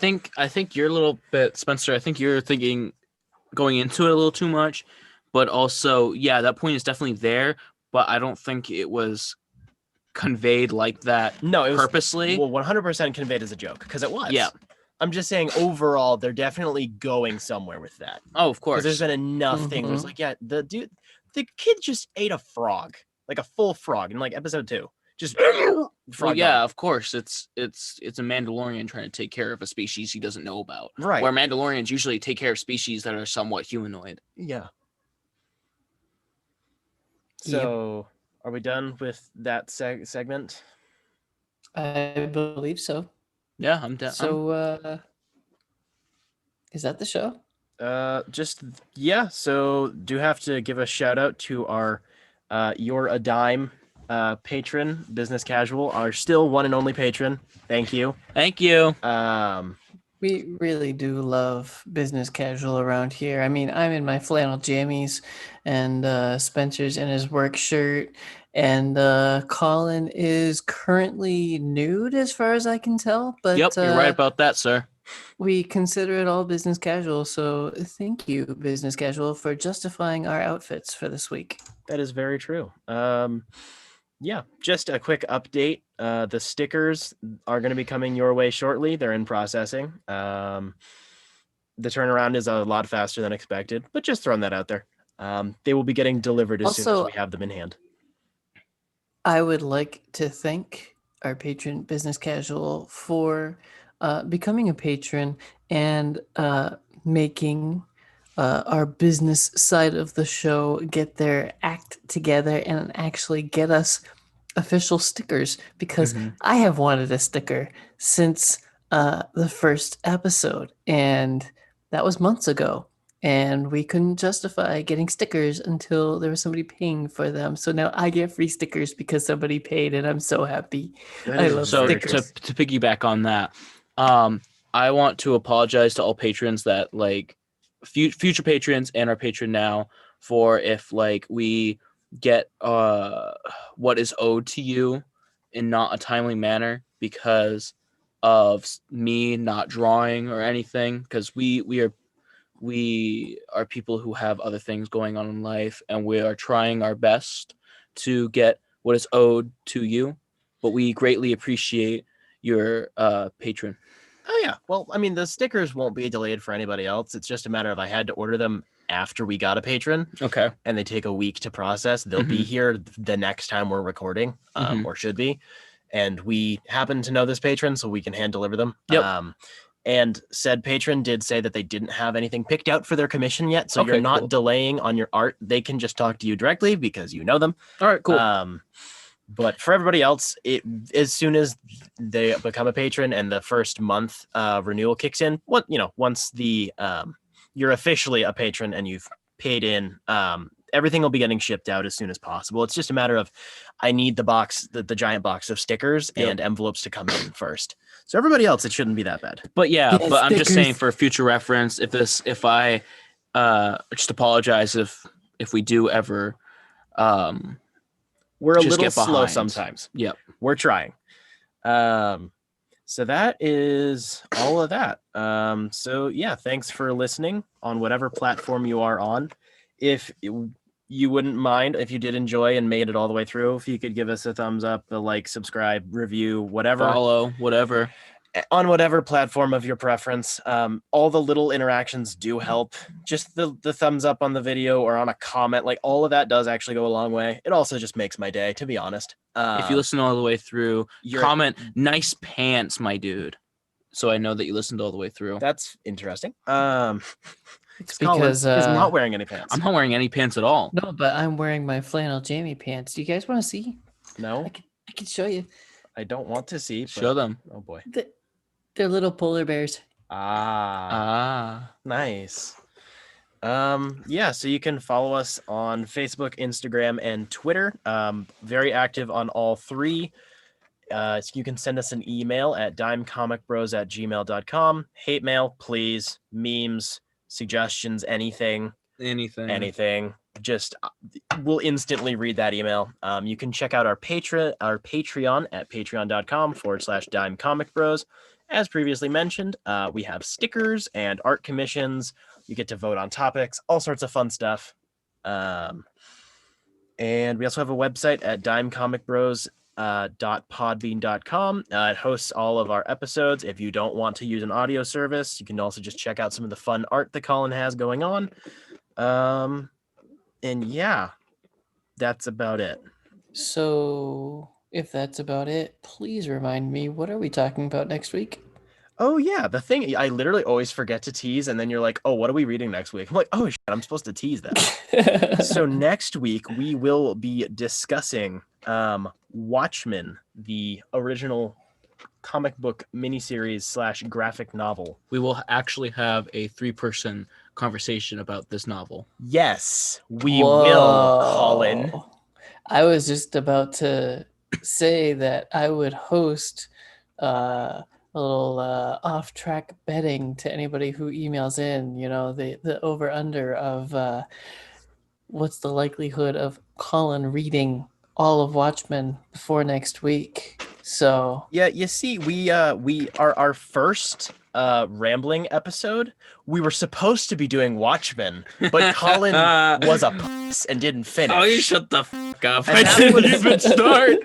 think you're a little bit, Spencer. I think you're thinking going into it a little too much, but also, yeah, that point is definitely there. But I don't think it was conveyed like that No, it was purposely. well 100% conveyed as a joke because it was. Yeah. I'm just saying overall, they're definitely going somewhere with that. Oh, of Because course. there's been enough things. Where it's like, yeah, the kid just ate a frog, like a full frog in like episode 2. Just frog. Well, yeah, gone. of course. It's a Mandalorian trying to take care of a species he doesn't know about. Right. Where Mandalorians usually take care of species that are somewhat humanoid. Yeah. Yep. So, are we done with that segment? I believe so. Yeah, I'm down. So, is that the show? Yeah. So, do have to give a shout out to our You're a Dime patron, Business Casual, our still one and only patron. Thank you. Thank you. We really do love business casual around here. I mean, I'm in my flannel jammies, and Spencer's in his work shirt, and Colin is currently nude as far as I can tell. But Yep, you're right about that, sir. we consider it all business casual. So thank you, business casual, for justifying our outfits for this week. That is very true. Yeah, just a quick update. The stickers are going to be coming your way shortly. They're in processing. The turnaround is a lot faster than expected, but just throwing that out there. They will be getting delivered as soon as Also, we have them in hand. I would like to thank our patron, Business Casual, for becoming a patron and making our business side of the show get their act together and actually get us official stickers, because I have wanted a sticker since the first episode, and that was months ago. And we couldn't justify getting stickers until there was somebody paying for them. So now I get free stickers because somebody paid, and I'm so happy. I love So stickers. to piggyback on that, I want to apologize to all patrons that like future patrons and our patron now for if like we get what is owed to you in not a timely manner because of me not drawing or anything, because we are people who have other things going on in life, and we are trying our best to get what is owed to you, but we greatly appreciate your patron. Oh yeah. Well, I mean, the stickers won't be delayed for anybody else. It's just a matter of I had to order them after we got a patron, Okay. and they take a week to process. They'll be here the next time we're recording, or should be. And we happen to know this patron, so we can hand deliver them. Yep. And said patron did say that they didn't have anything picked out for their commission yet, so Okay, you're not cool. delaying on your art. They can just talk to you directly because you know them. All right, cool. But for everybody else, as soon as they become a patron and the first month renewal kicks in, once the you're officially a patron and you've paid in, everything will be getting shipped out as soon as possible. It's just a matter of I need the box, the giant box of stickers and envelopes to come in first. So everybody else, it shouldn't be that bad. But yeah, Yeah, but I'm just saying stickers. for future reference, if I just apologize if we do ever We're a just little get slow behind. sometimes. Yep. We're trying. So that is all of that. So yeah, thanks for listening on whatever platform you are on. If you wouldn't mind, if you did enjoy and made it all the way through, if you could give us a thumbs up, a like, subscribe, review, whatever. Follow, whatever. On whatever platform of your preference. All the little interactions do help. Just the thumbs up on the video or on a comment, like all of that does actually go a long way. It also just makes my day, to be honest. If you listen all the way through, comment nice pants, my dude, so I know that you listened all the way through. That's interesting. It's Colin because is not wearing any pants. I'm not wearing any pants at all. no, but I'm wearing my flannel jammy pants. Do you guys want to see? No, I can show you. I don't want to see. But, Show them. Oh boy. They're little polar bears. Nice. Yeah, so you can follow us on Facebook, Instagram, and Twitter. Very active on all three. you can send us an email at dimecomicbros@gmail.com. Hate mail, please. Memes, suggestions, anything. Just we'll instantly read that email. You can check out our Patreon at patreon.com/dimecomicbros. As previously mentioned, we have stickers and art commissions. You get to vote on topics, all sorts of fun stuff. And we also have a website at dimecomicbros.podbean.com. It hosts all of our episodes. If you don't want to use an audio service, you can also just check out some of the fun art that Colin has going on. And yeah, that's about it. So if that's about it, please remind me, what are we talking about next week? Oh yeah, the thing I literally always forget to tease, and then you're like, "Oh, what are we reading next week?" I'm like, "Oh shit, I'm supposed to tease that." So next week we will be discussing Watchmen, the original comic book miniseries / graphic novel. We will actually have a 3-person conversation about this novel. Yes, we will, Colin. I was just about to say that I would host a little off-track betting to anybody who emails in, the over-under of what's the likelihood of Colin reading all of Watchmen before next week. So yeah, you see, we our first rambling episode, we were supposed to be doing Watchmen, but Colin was a puss and didn't finish. Oh, you shut the fuck up! And I that didn't was- even start.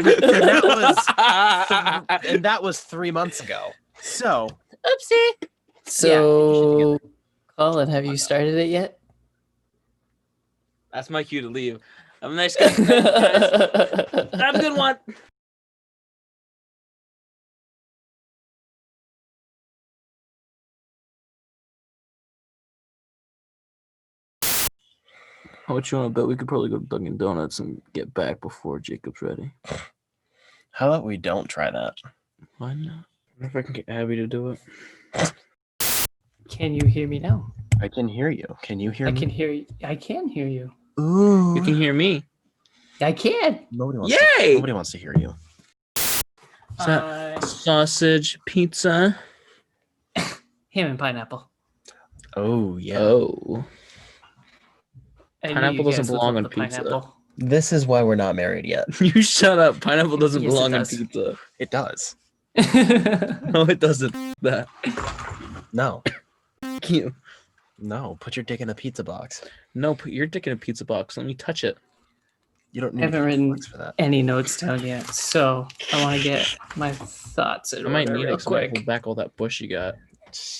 and that was 3 months ago. So oopsie. Yeah, So Colin, have you started it yet? That's my cue to leave. Have a nice guys. Have a good one. How much you want to bet? We could probably go to Dunkin' Donuts and get back before Jacob's ready. how about we don't try that? Why not? I wonder if I can get Abby to do it. Can you hear me now? I can hear you. Can you hear I me? can hear you. I can hear you. Ooh. You can hear me. I can. Nobody wants Yay! nobody wants to hear you. Is that sausage pizza? Ham and pineapple. Oh yeah. Oh. I knew Pineapple you doesn't guys would belong love on the pizza. pineapple. This is why we're not married yet. You shut up. Pineapple doesn't Yes, it belong on does. pizza. It does. No, it doesn't. That. No. Thank you. No. Put your dick in a pizza box. No, put your dick in a pizza box. Let me touch it. You don't I need a haven't pizza written box for that. any notes down yet, so I want to get my thoughts in I might order need real it 'cause I might quick. hold back all that bush you got.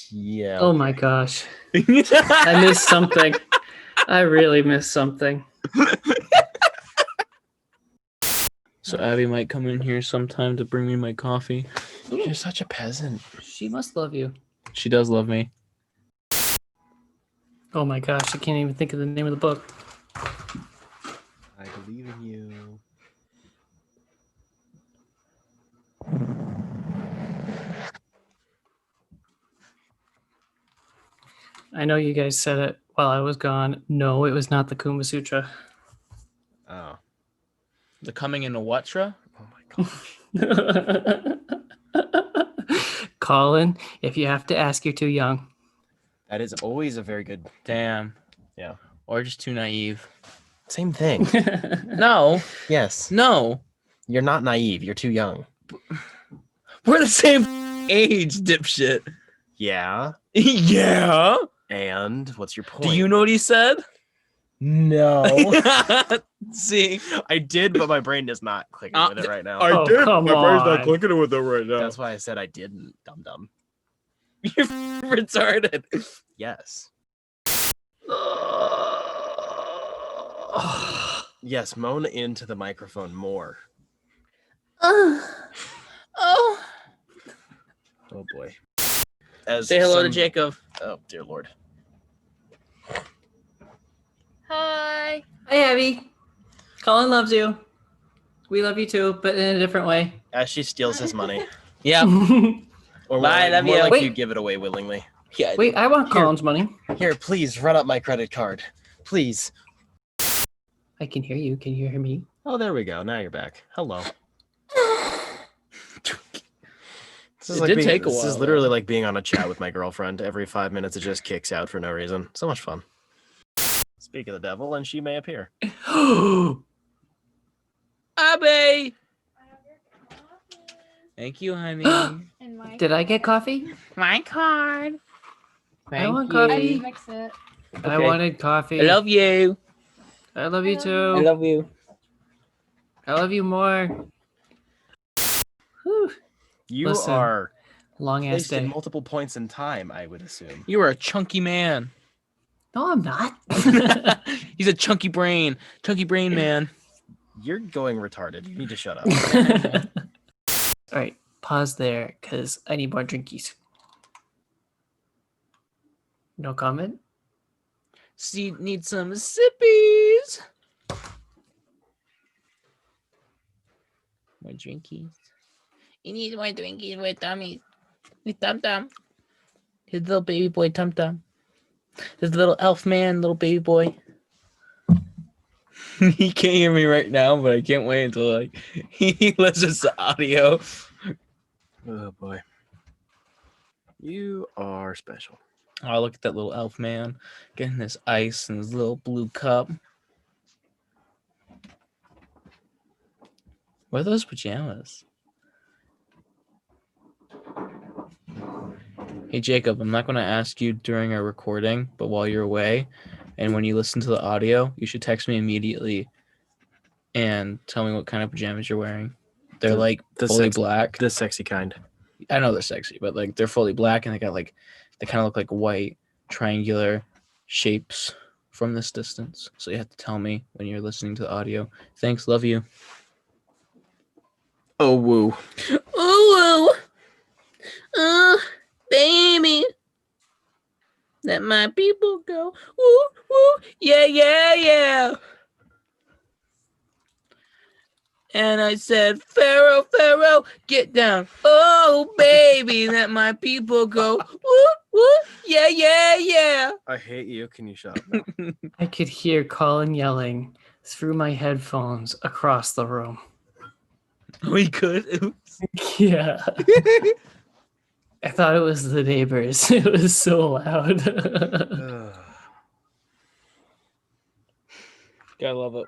Yeah. Oh my gosh, I missed something. I really missed something. So Abby might come in here sometime to bring me my coffee. You're such a peasant. She must love you. She does love me. Oh my gosh, I can't even think of the name of the book. I believe in you. I know you guys said it while I was gone. No, it was not the Kuma Sutra. Oh. The coming into Watra? Oh my god. Colin, if you have to ask, you're too young. That is always a very good. Damn. Yeah. Or just too naive. Same thing. No. Yes. No. You're not naive. You're too young. We're the same age, dipshit. Yeah. Yeah. And what's your point? Do you know what he said? No. See, I did, but my brain is not clicking with it right now. Oh, come on. clicking with it right now. That's why I said I didn't, dum dum. You're retarded. Yes. Yes, moan into the microphone more. Oh. Oh boy. Say hello to Jacob. Oh dear lord. Hi. Hi, Abby. Colin loves you. We love you too, but in a different way. As she steals his money. Yeah. Or Bye, love more you. like Wait. you give it away willingly. Yeah. Wait, I want Here. Colin's money. Here, please run up my credit card. Please. I can hear you. Can you hear me? Oh, there we go. Now you're back. Hello. It did take a This while, is literally though. like being on a chat with my girlfriend. Every 5 minutes, it just kicks out for no reason. So much fun. Speak of the devil, and she may appear. Abe! Thank you, honey. Did I get coffee? My card. I want you. coffee. Mix it. I Okay. wanted coffee. I love you. I love you too. I love you. I love you more. Whew. You Listen, are long ass placed in day. multiple points in time, I would assume. You are a chunky man. No, I'm not. He's a chunky brain. Chunky brain man. You're going retarded. You need to shut up. All right, pause there because I need more drinkies. No comment? See, need some sippies. More drinkies. You need more drinkies with tummies. With Tum Tum. His little baby boy Tum Tum. His little elf man, little baby boy. He can't hear me right now, but I can't wait until like he listens to audio. Oh boy. You are special. Oh, look at that little elf man getting this ice in his little blue cup. What are those pajamas? Hey, Jacob, I'm not going to ask you during our recording, but while you're away and when you listen to the audio, you should text me immediately and tell me what kind of pajamas you're wearing. They're like fully black. The sexy kind. I know they're sexy, but like they're fully black and they got like, they kind of look like white triangular shapes from this distance. So you have to tell me when you're listening to the audio. Thanks. Love you. Oh, woo. Ooh, baby, let my people go. Woo, woo, yeah, yeah, yeah. And I said, Pharaoh, Pharaoh, get down. Oh, baby, let my people go. Woo, woo, yeah, yeah, yeah. I hate you. Can you shut up now? I could hear Colin yelling through my headphones across the room. We could. Oops. Yeah. I thought it was the neighbors. It was so loud. Gotta love it.